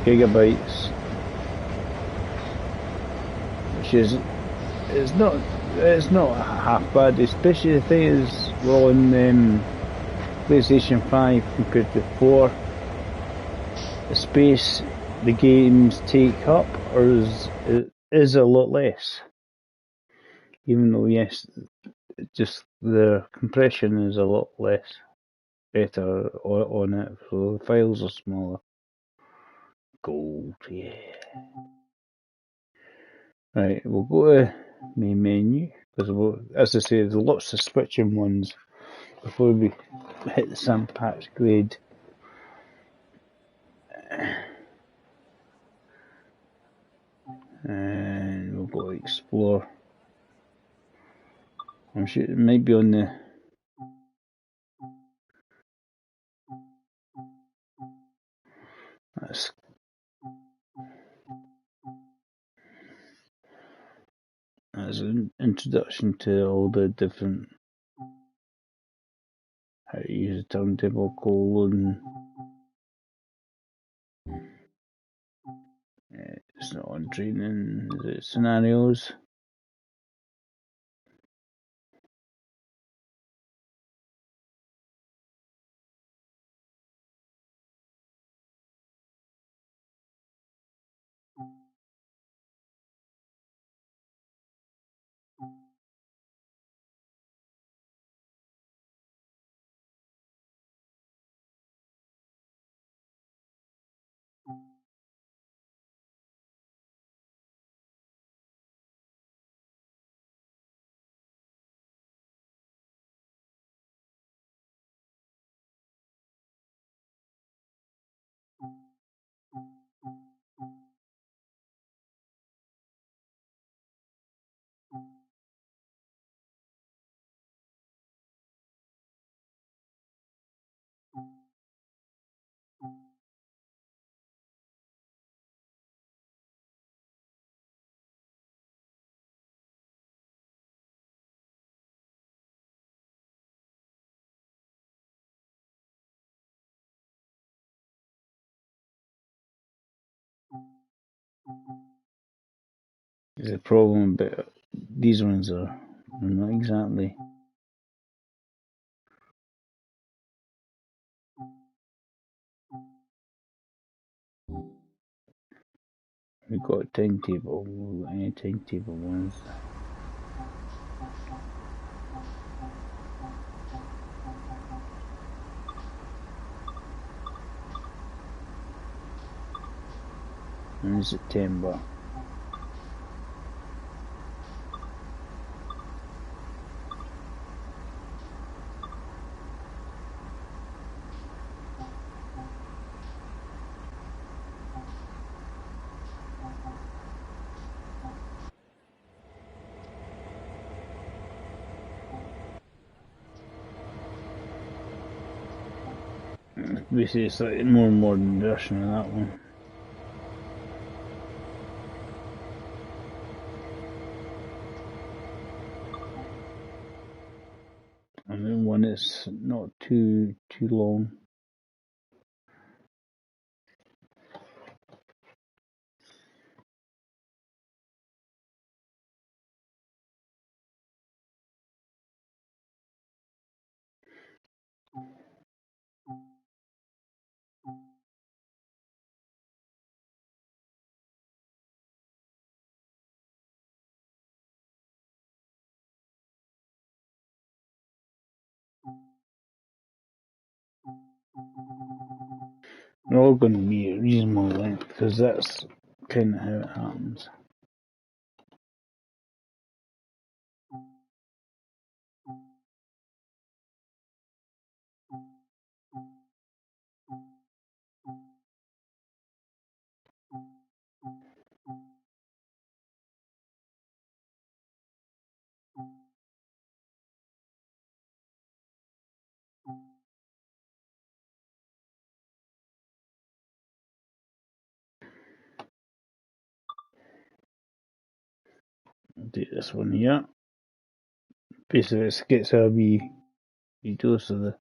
gigabytes, which is it's not half bad, especially the thing is we're on PlayStation 5 compared to 4. The space the games take up is a lot less, even though yes, just the compression is a lot less better on it, so the files are smaller. Gold, yeah. Right, we'll go to main menu, because as I say, there's lots of switching ones before we hit the Sandpat's Grade. And we'll go to explore. I'm sure it might be on the as an introduction to all the different how to use a turntable, colon, it's not on training, is it scenarios? There's a problem, but these ones are not exactly. We've got a timetable, we've got any timetable ones. In September. Basically, it's like more modern version of that one. And then one that's not too long. They're all going to be a reasonable length because that's kind of how it happens. I'll do this one here. Basically, it gets a wee dose of the.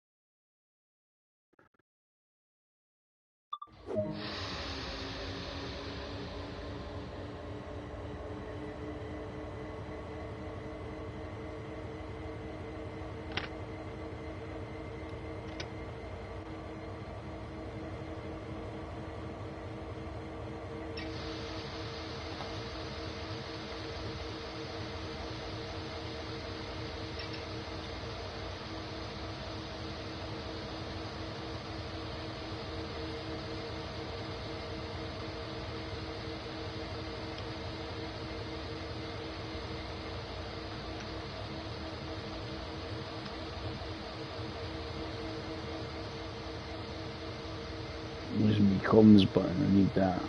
There's my comms button, I need that.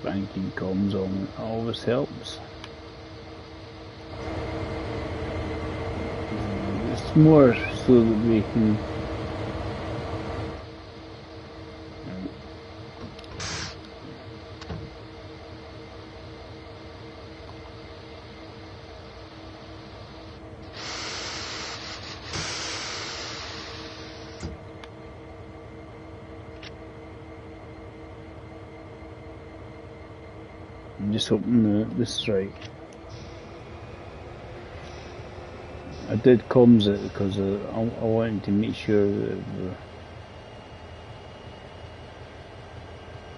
banking comms on always helps. It's more so that we can I'm just hoping that this is right. I did comms it because I wanted to make sure that the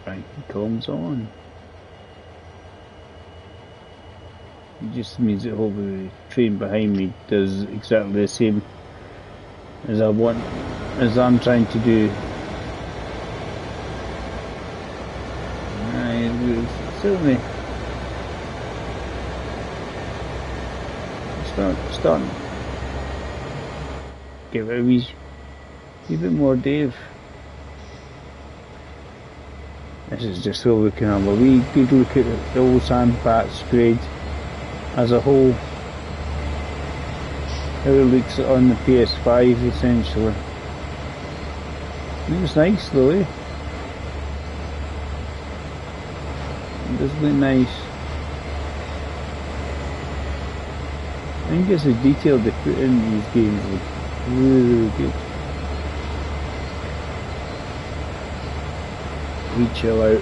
banking comms on. It just means that hopefully the train behind me does exactly the same as I'm trying to do. Certainly starting give it a wee bit more Dave. This is just so we can have a wee good look at the old Sandpatch grade as a whole, how it looks on the PS5 essentially. It looks nice though, eh? It does look nice. I think it's the detail they put in these games is really good. We chill out.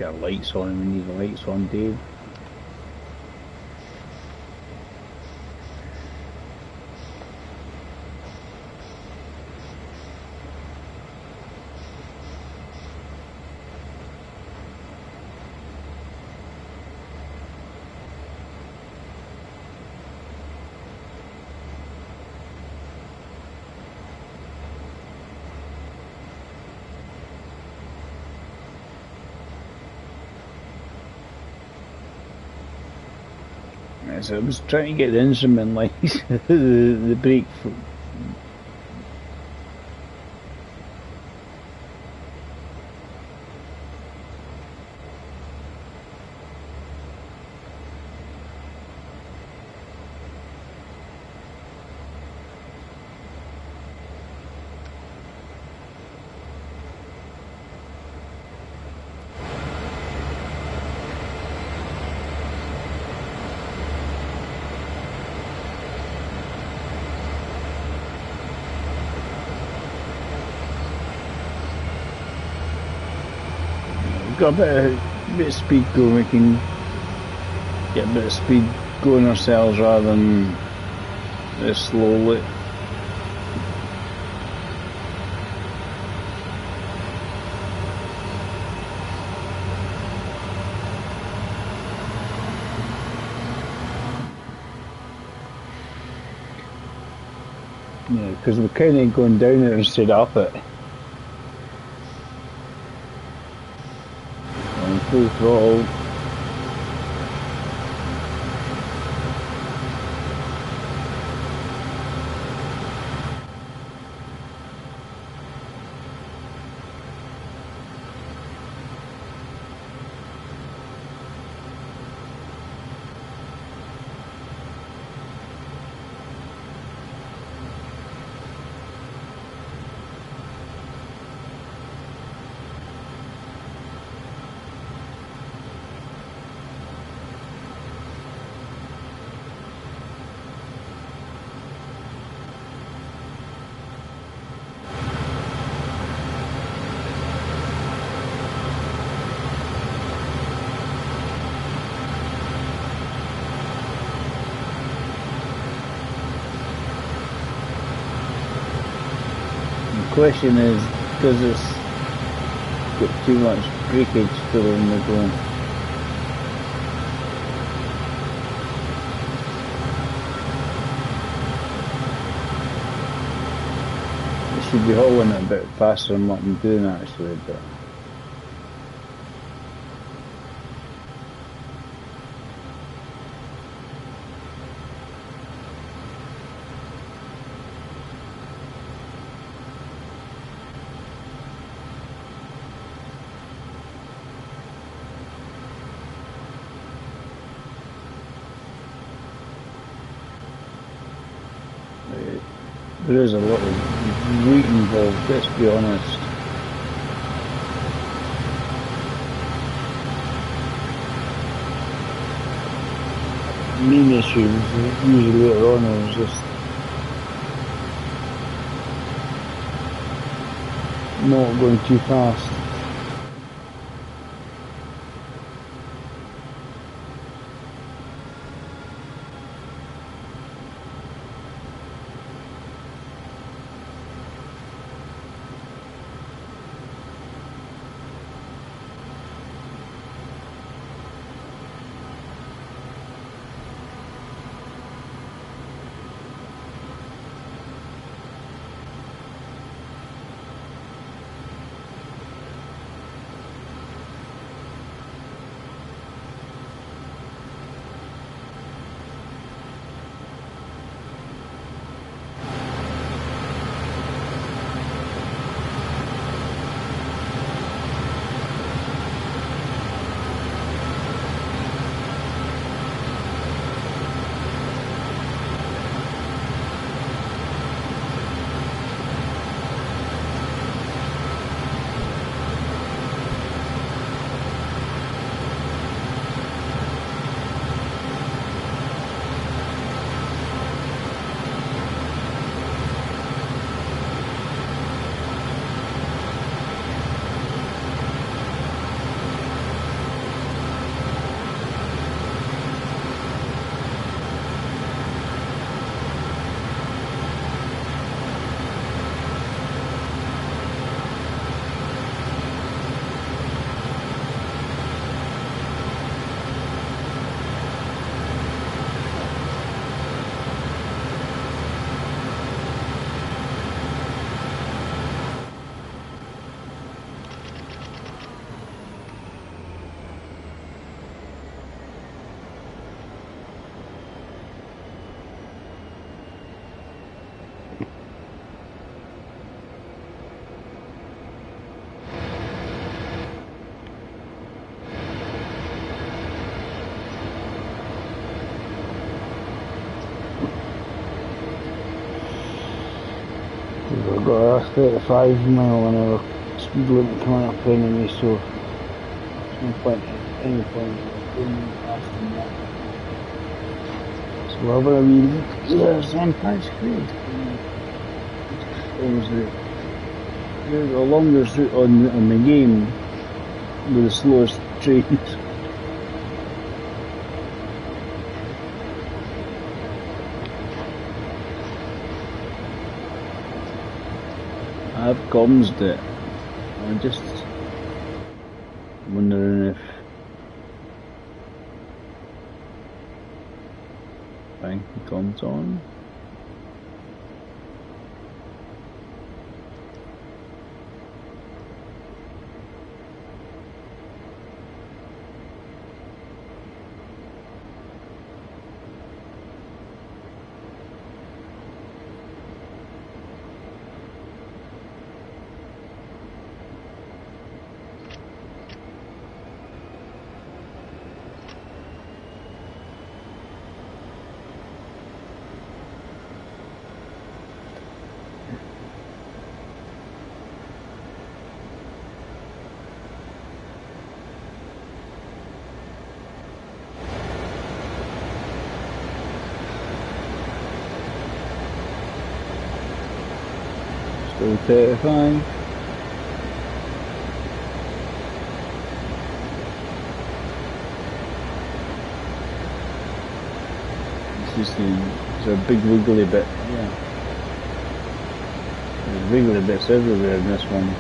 Got lights on, we need the lights on, Dave. So I was trying to get the instrument lights, the brake. Got a bit of speed going, we can get a bit of speed going ourselves rather than slowly. Yeah, because we're kind of going down it instead of up it. Full throttle. Question is, does this get too much breakage still in the going? It should be hauling it a bit faster than what I'm doing actually, but There is a lot of weight involved, let's be honest. Main issues usually later on is just not going too fast. I've got a 35 mile an hour speed limit coming up anyway, so there's no point at any point going faster than that. So we'll have a wee look here, Sandpipes Grade. The longest route on the game with the slowest trains. I've comsed it. I'm just wondering if bank comes on. Still 35. It's a big wiggly bit, yeah. There's wiggly bits everywhere in this one.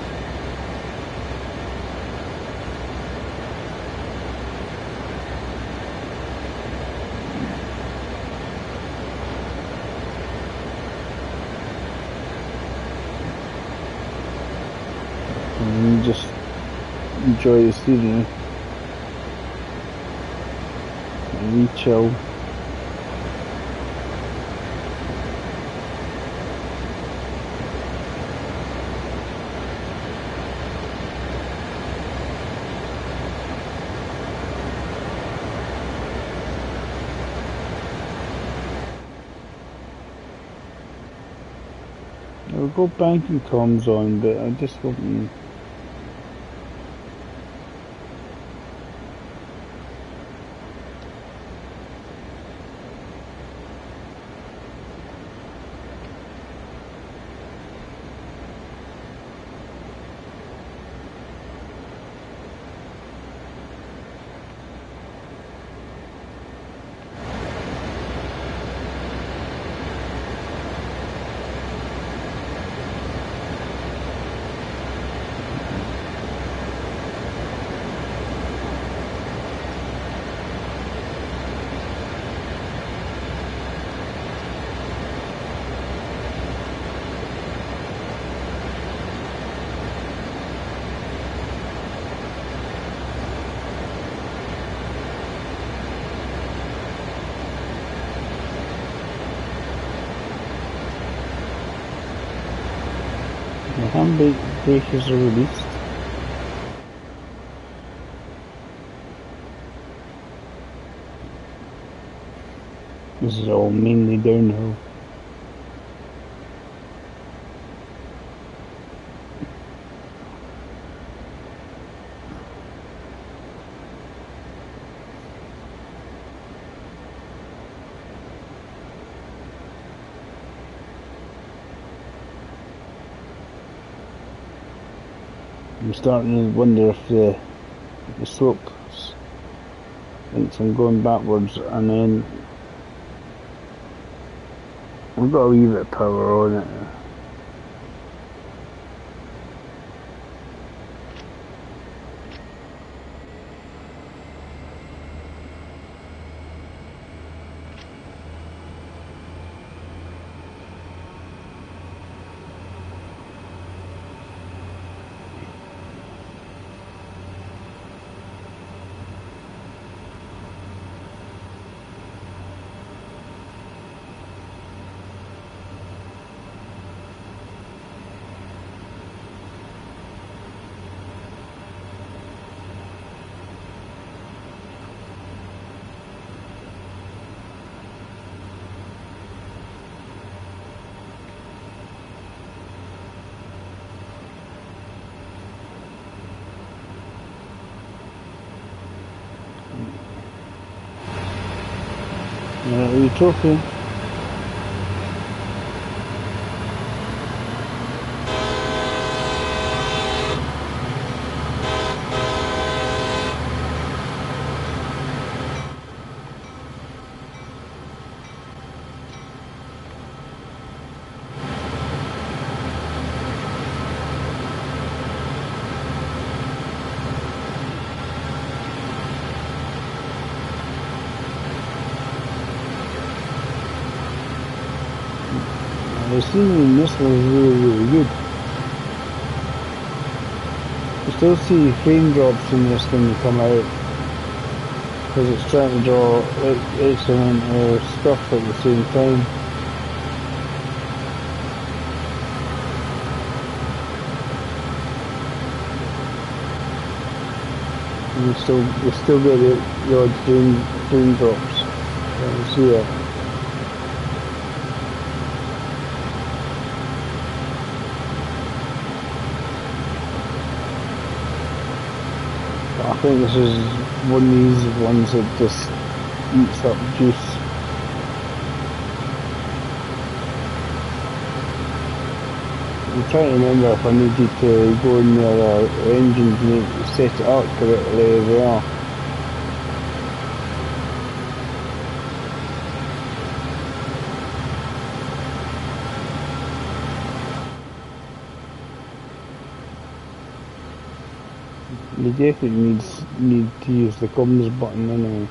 And just enjoy the scenery. And we chill. I've got banking comms on, but I just hoping. The handbrake breakers are released. This is all mainly downhill. I'm starting to wonder if the slope thinks I'm going backwards, and then I've got a wee bit of power on it. Are you talking? The scenery in this one is really good. You still see frame drops in this when you come out, because it's trying to draw X amount of stuff at the same time. And you still get the odd frame drops. You can see it. I think this is one of these ones that just eats up juice. I'm trying to remember if I needed to go in the other engine to set it up correctly as well. You definitely need to use the comms button anyway.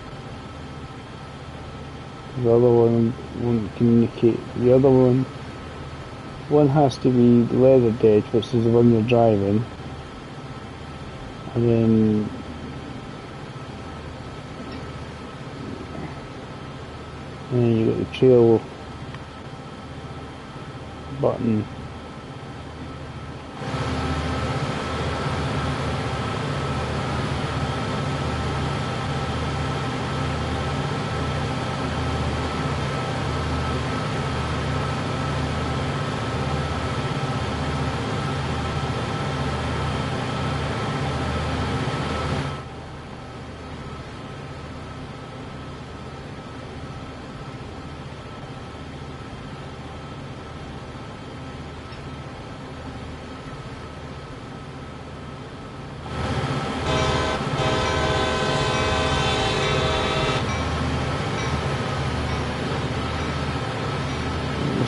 The other one won't communicate. The other one has to be leathered edge, which is the one you're driving, and then you got the trail button.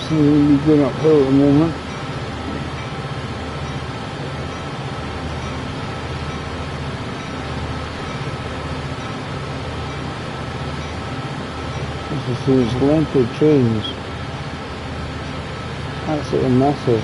seems to be going uphill at the moment. This is its length of trains. Absolutely massive.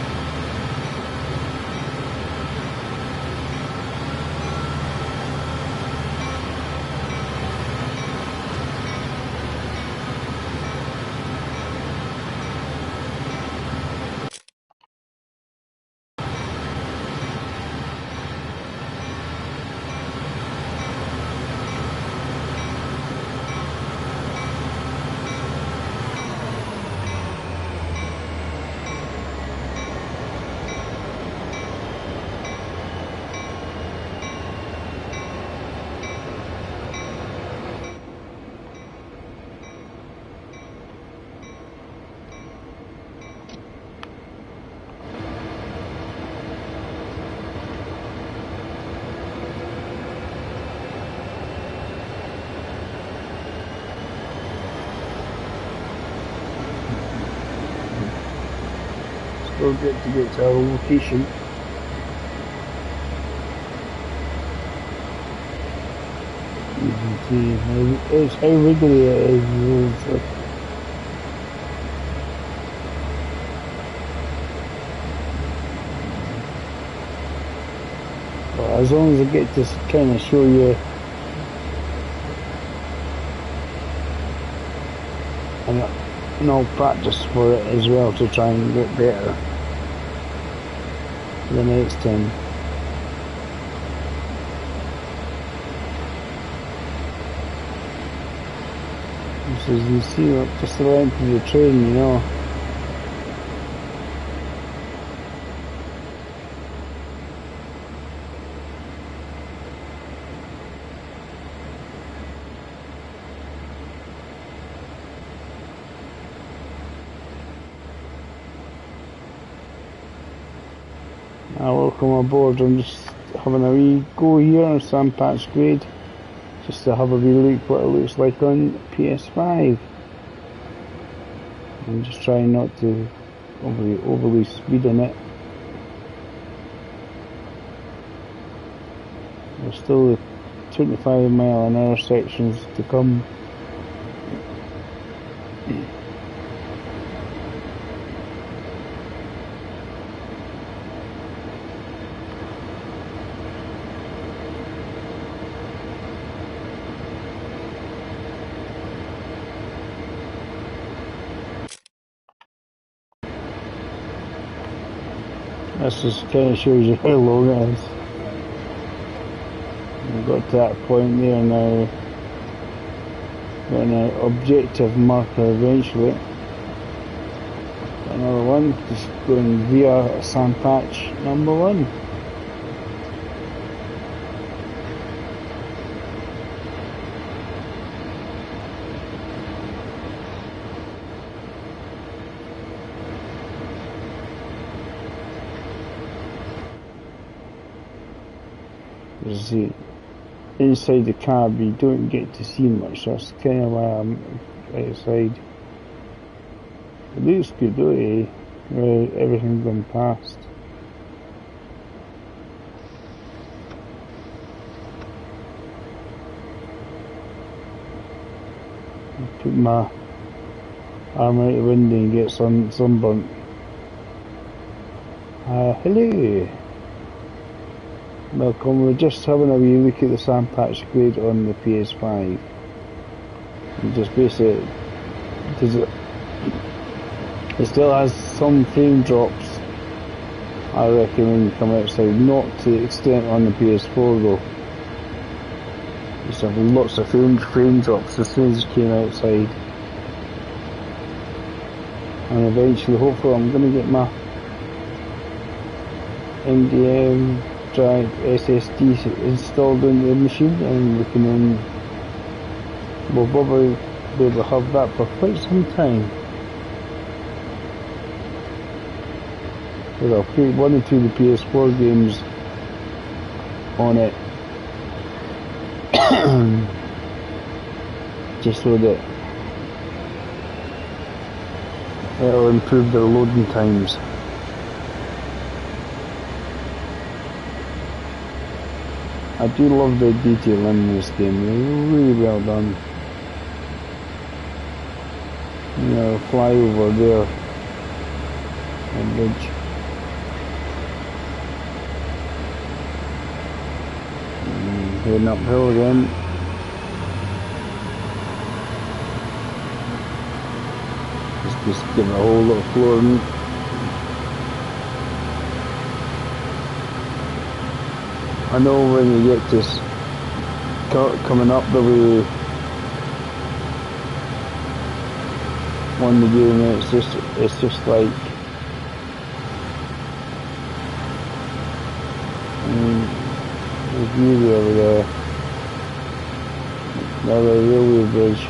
Still good to get to our location. You can see how wiggly it is. But as long as I get to kind of show you and I'll practice for it as well to try and get better the next time. So as you can see, look, just the length of the train, you know. Welcome aboard. I'm just having a wee go here on Sandpatch Grade, just to have a wee look what it looks like on PS5. I'm just trying not to overly speed on it. There's still the 25-mile-an-hour sections to come. This just kind of shows you how long it is. We've got to that point there now. Got an objective marker eventually. Got another one, just going via Sandpatch number 1. See, inside the cab you don't get to see much, that's kind of why I'm outside. It looks good though, eh? Everything's gone past. Put my arm out the window and get sunburnt. Hello! Welcome, we're just having a wee look at the Sandpatch Grade on the PS5. And just basically, it still has some frame drops, I reckon, when you come outside. Not to the extent on the PS4 though. Just have lots of frame drops as soon as you came outside. And eventually, hopefully, I'm going to get my NVMe drive SSD installed in the machine, and we can then we'll probably be able to have that for quite some time. So I'll play 1 or 2 of the PS4 games on it just so that It'll improve their loading times. I do love the detail in this game, they're really well done. You know, fly over there, the bridge. Heading uphill again. Just give it a whole lot of flooring. I know when you get this coming up the way on the game, it's just like there's beauty over there. Another railway bridge.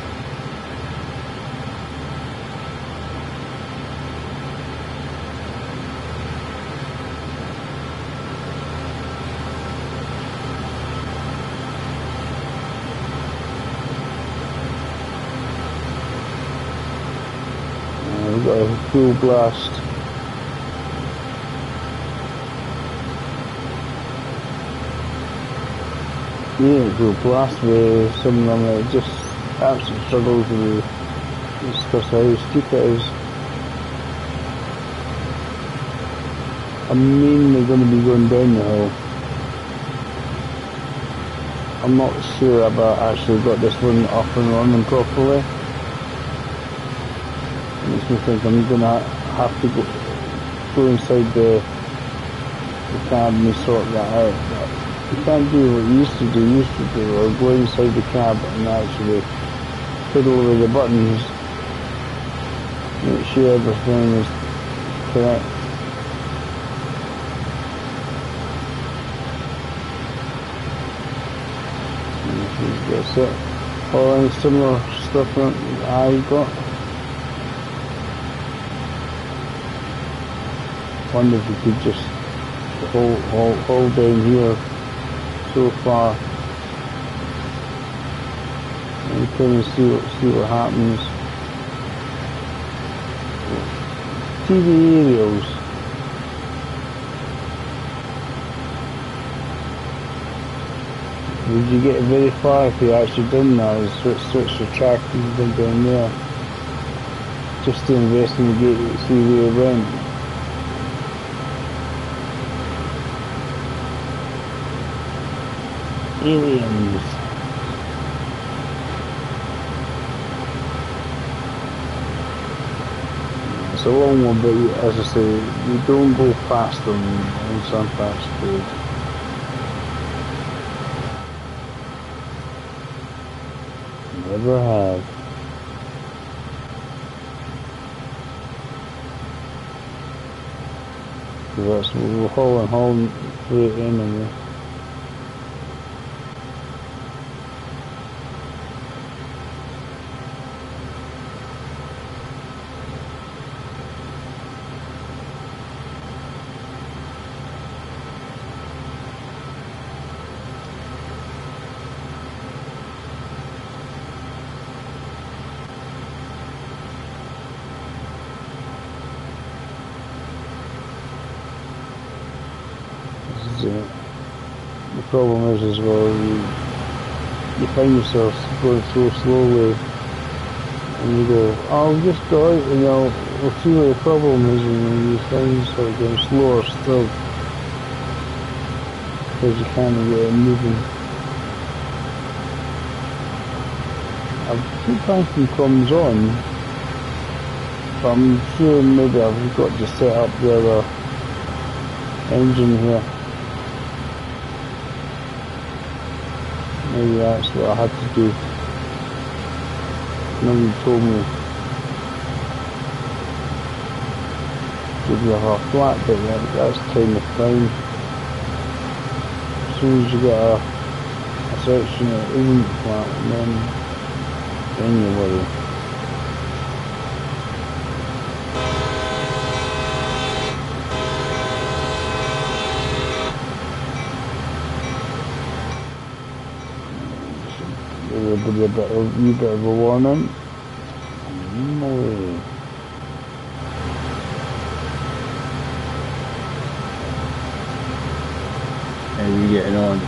We've got a full blast. Yeah, full blast with some of them that just absolutely struggles with because how steep it is. I'm mainly going to be going down the hill. I'm not sure about actually got this one up and running properly. It makes me think I'm going to have to go inside the cab and sort that out. But you can't do what you used to do, or go inside the cab and actually fiddle with the buttons, make sure everything is correct. That's it. All any similar stuff that I got. Wonder if you could just hold down here so far and kind of see what happens. TV aerials. Would you get very far if you actually done that? Switch the track and go down there, just to investigate it, see where it went. Aliens. It's a long one, but as I say, you don't go past them on Sunpatch Grade. Never have. That's we're hauling freight in anyway. The problem is as well, you find yourself going so slowly and you go, I'll just go out and we'll see what the problem is, and you find yourself going slower still because you can't get it moving. I've keep banking comes on, but I'm sure maybe I've got to set up the other engine here. Maybe that's what I had to do. Nobody told me. If you have a flat bit, that's kind of fine. As soon as you get a section that isn't flat, then you worry. With a wee bit of a warning. No way. How are you getting on?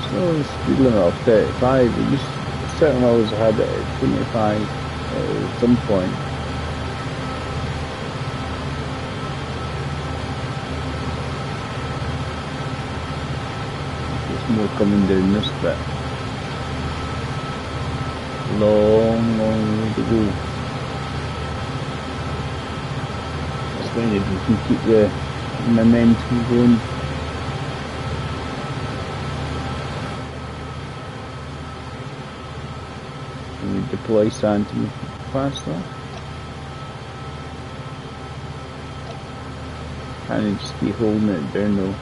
So the speed limit of 35, it used to, certain roads had it at 25 at some point. There's more coming down this bit. Long way to go. That's when you can keep the momentum going. And we deploy sand to move faster. Can't just keep holding it down though.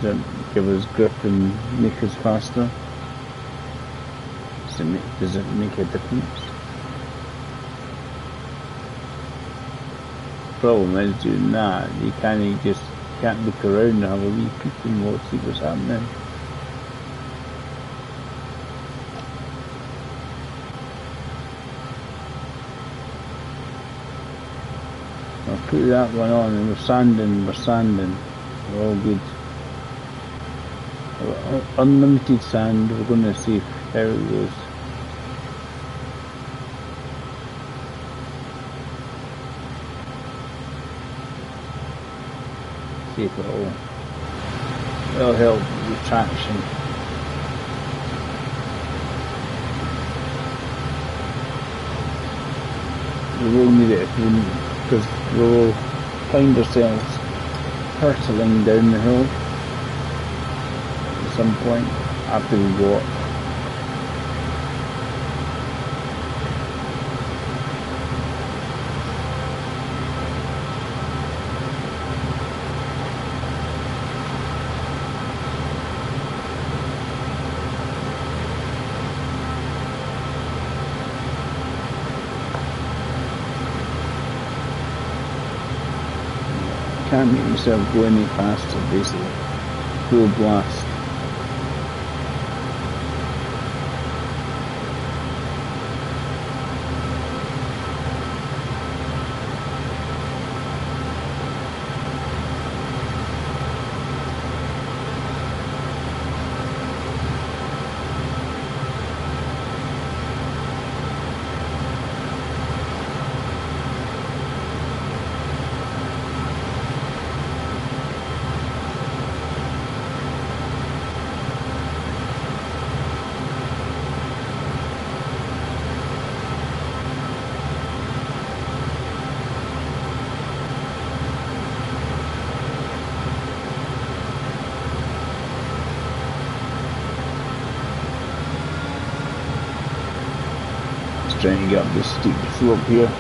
Does it give us grip and make us faster? Does it make a difference? Problem is doing that, you can't look around and have a wee peek and see what's happening. I'll put that one on and we're sanding, we're all good. Unlimited sand, we're going to see how it goes. See if it'll help with traction. We will need it because we'll find ourselves hurtling down the hill at some point after we go up. Can't make myself go any faster, basically. Full blast. Trying to get up this steep slope here.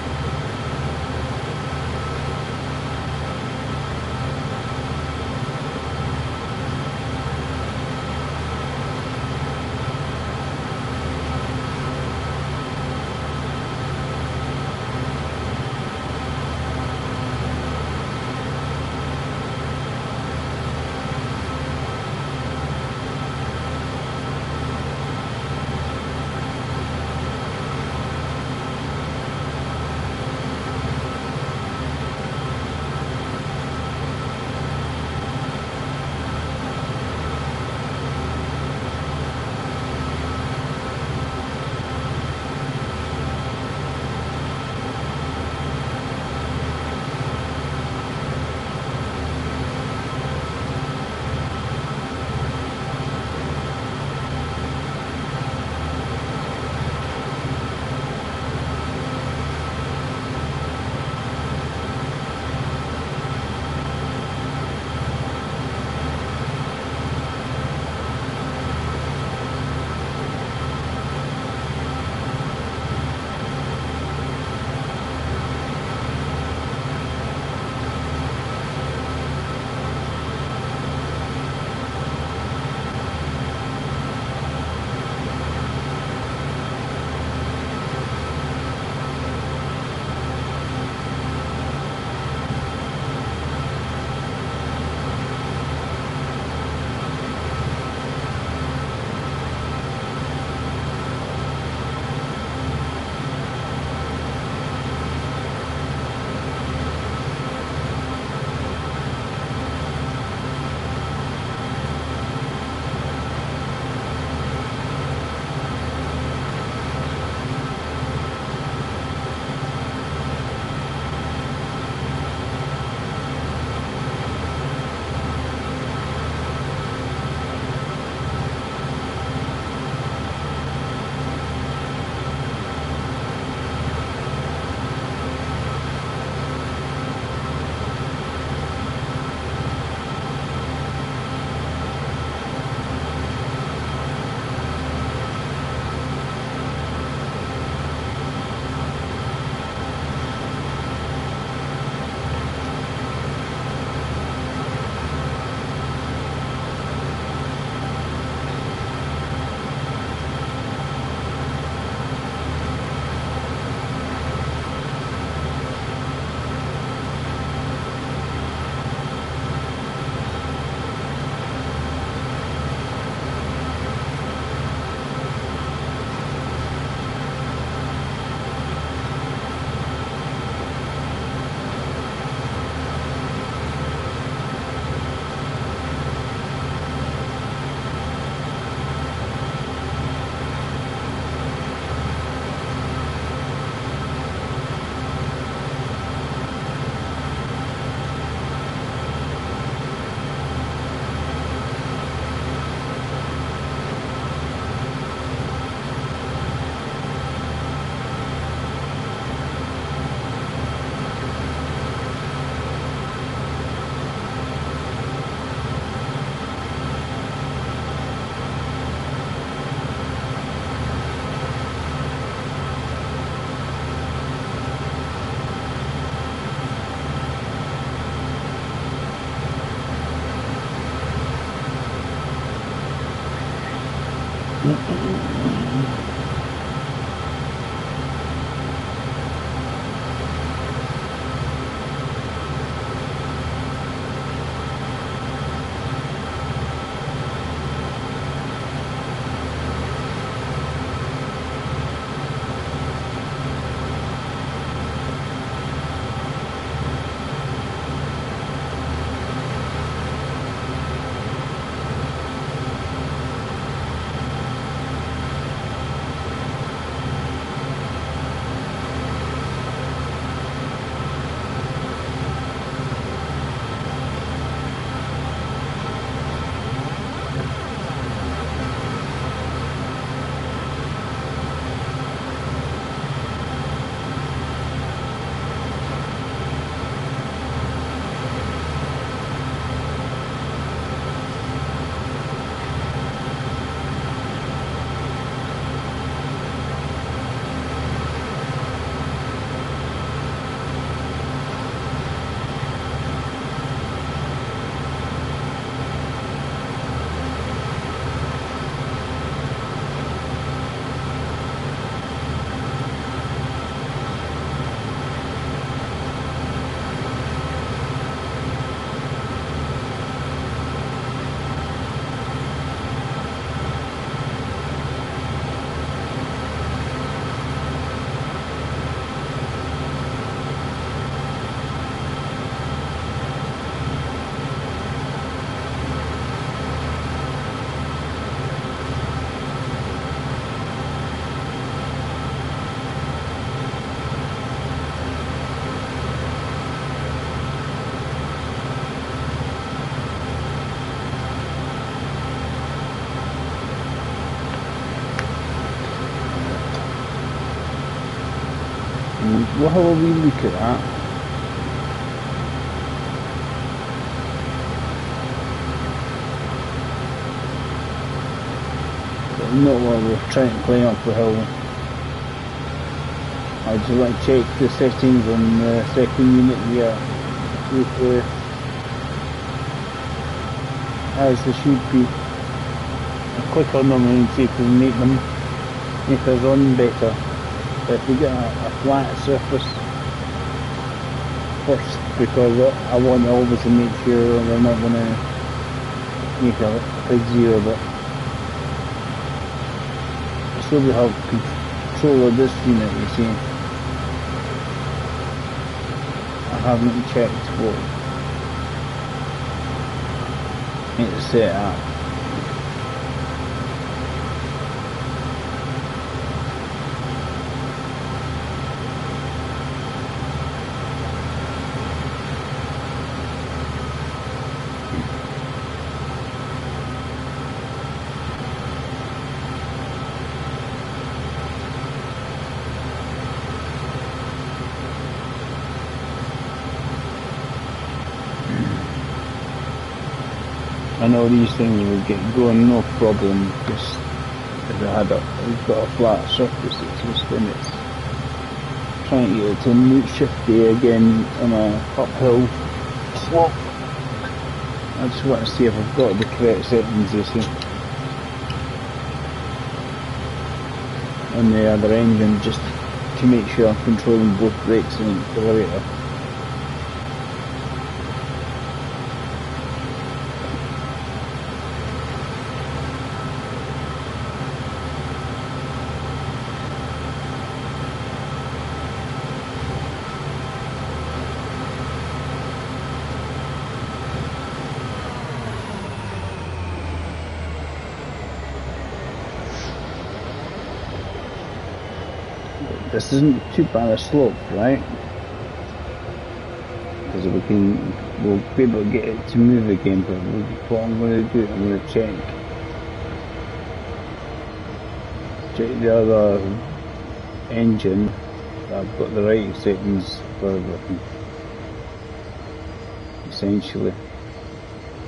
We'll have a wee look at that. But not while we're trying to climb up the hill. I just want to check the settings on the second unit here. With as they should be. I'll click on them and see if we make us run better. If we get a flat surface first, because I want to obviously make sure we're not going to make a big zero of it. So we have control of this unit, you see. I haven't checked what it's set at. I know these things will get going no problem, just if it's got a flat surface, it's just when it's trying to get it to move shifty again on a uphill slope. I just want to see if I've got the correct settings, you see, on the other engine, just to make sure I'm controlling both brakes and accelerator. This isn't too bad a slope, right? Because we'll be able to get it to move again, but what I'm going to do, I'm going to check the other engine, that I've got the right settings for everything, essentially.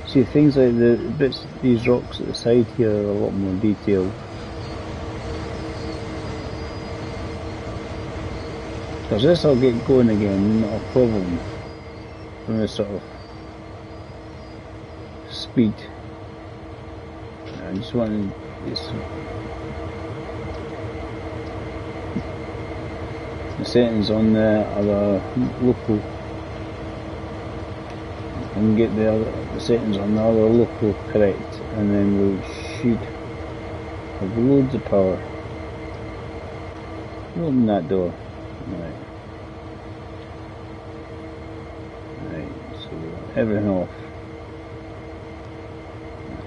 See, things like the bits, these rocks at the side here are a lot more detailed. Because this will get going again, not a problem, from this sort of speed. I just want to the settings on the other local. And get the settings on the other local correct, and then we should have loads of power. Open that door. Right, so everything off.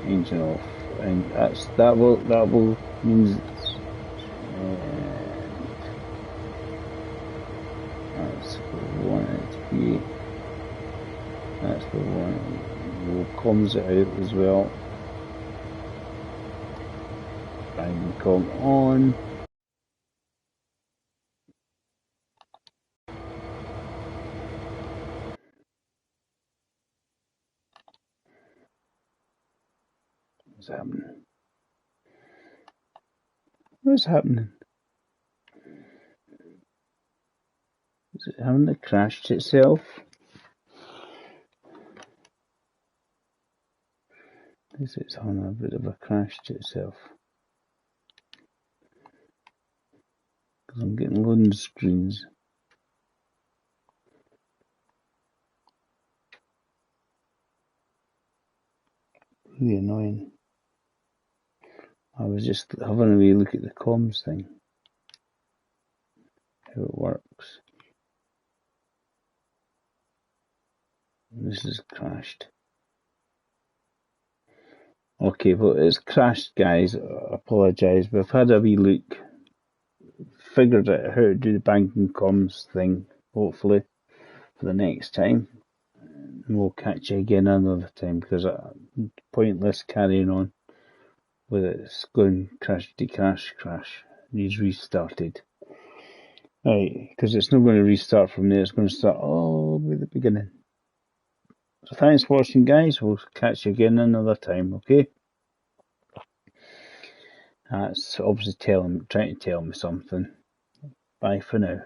Engine off. And that will means that's where we want it to be. That's where we want it. We'll comms it out as well. Bang com on. What's happening? What's happening? Is it having it crashed itself? Is it having a bit of a crash to itself? Because I'm getting loading screens. Really annoying. I was just having a wee look at the comms thing. How it works. This has crashed. Okay, well it's crashed, guys. I apologise. We've had a wee look. Figured out how to do the banking comms thing, hopefully, for the next time. And we'll catch you again another time, because it's pointless carrying on with it. It's going crash. Needs restarted. Right, because it's not going to restart from there. It's going to start all the way at the beginning. So thanks for watching, guys. We'll catch you again another time, okay? That's obviously trying to tell me something. Bye for now.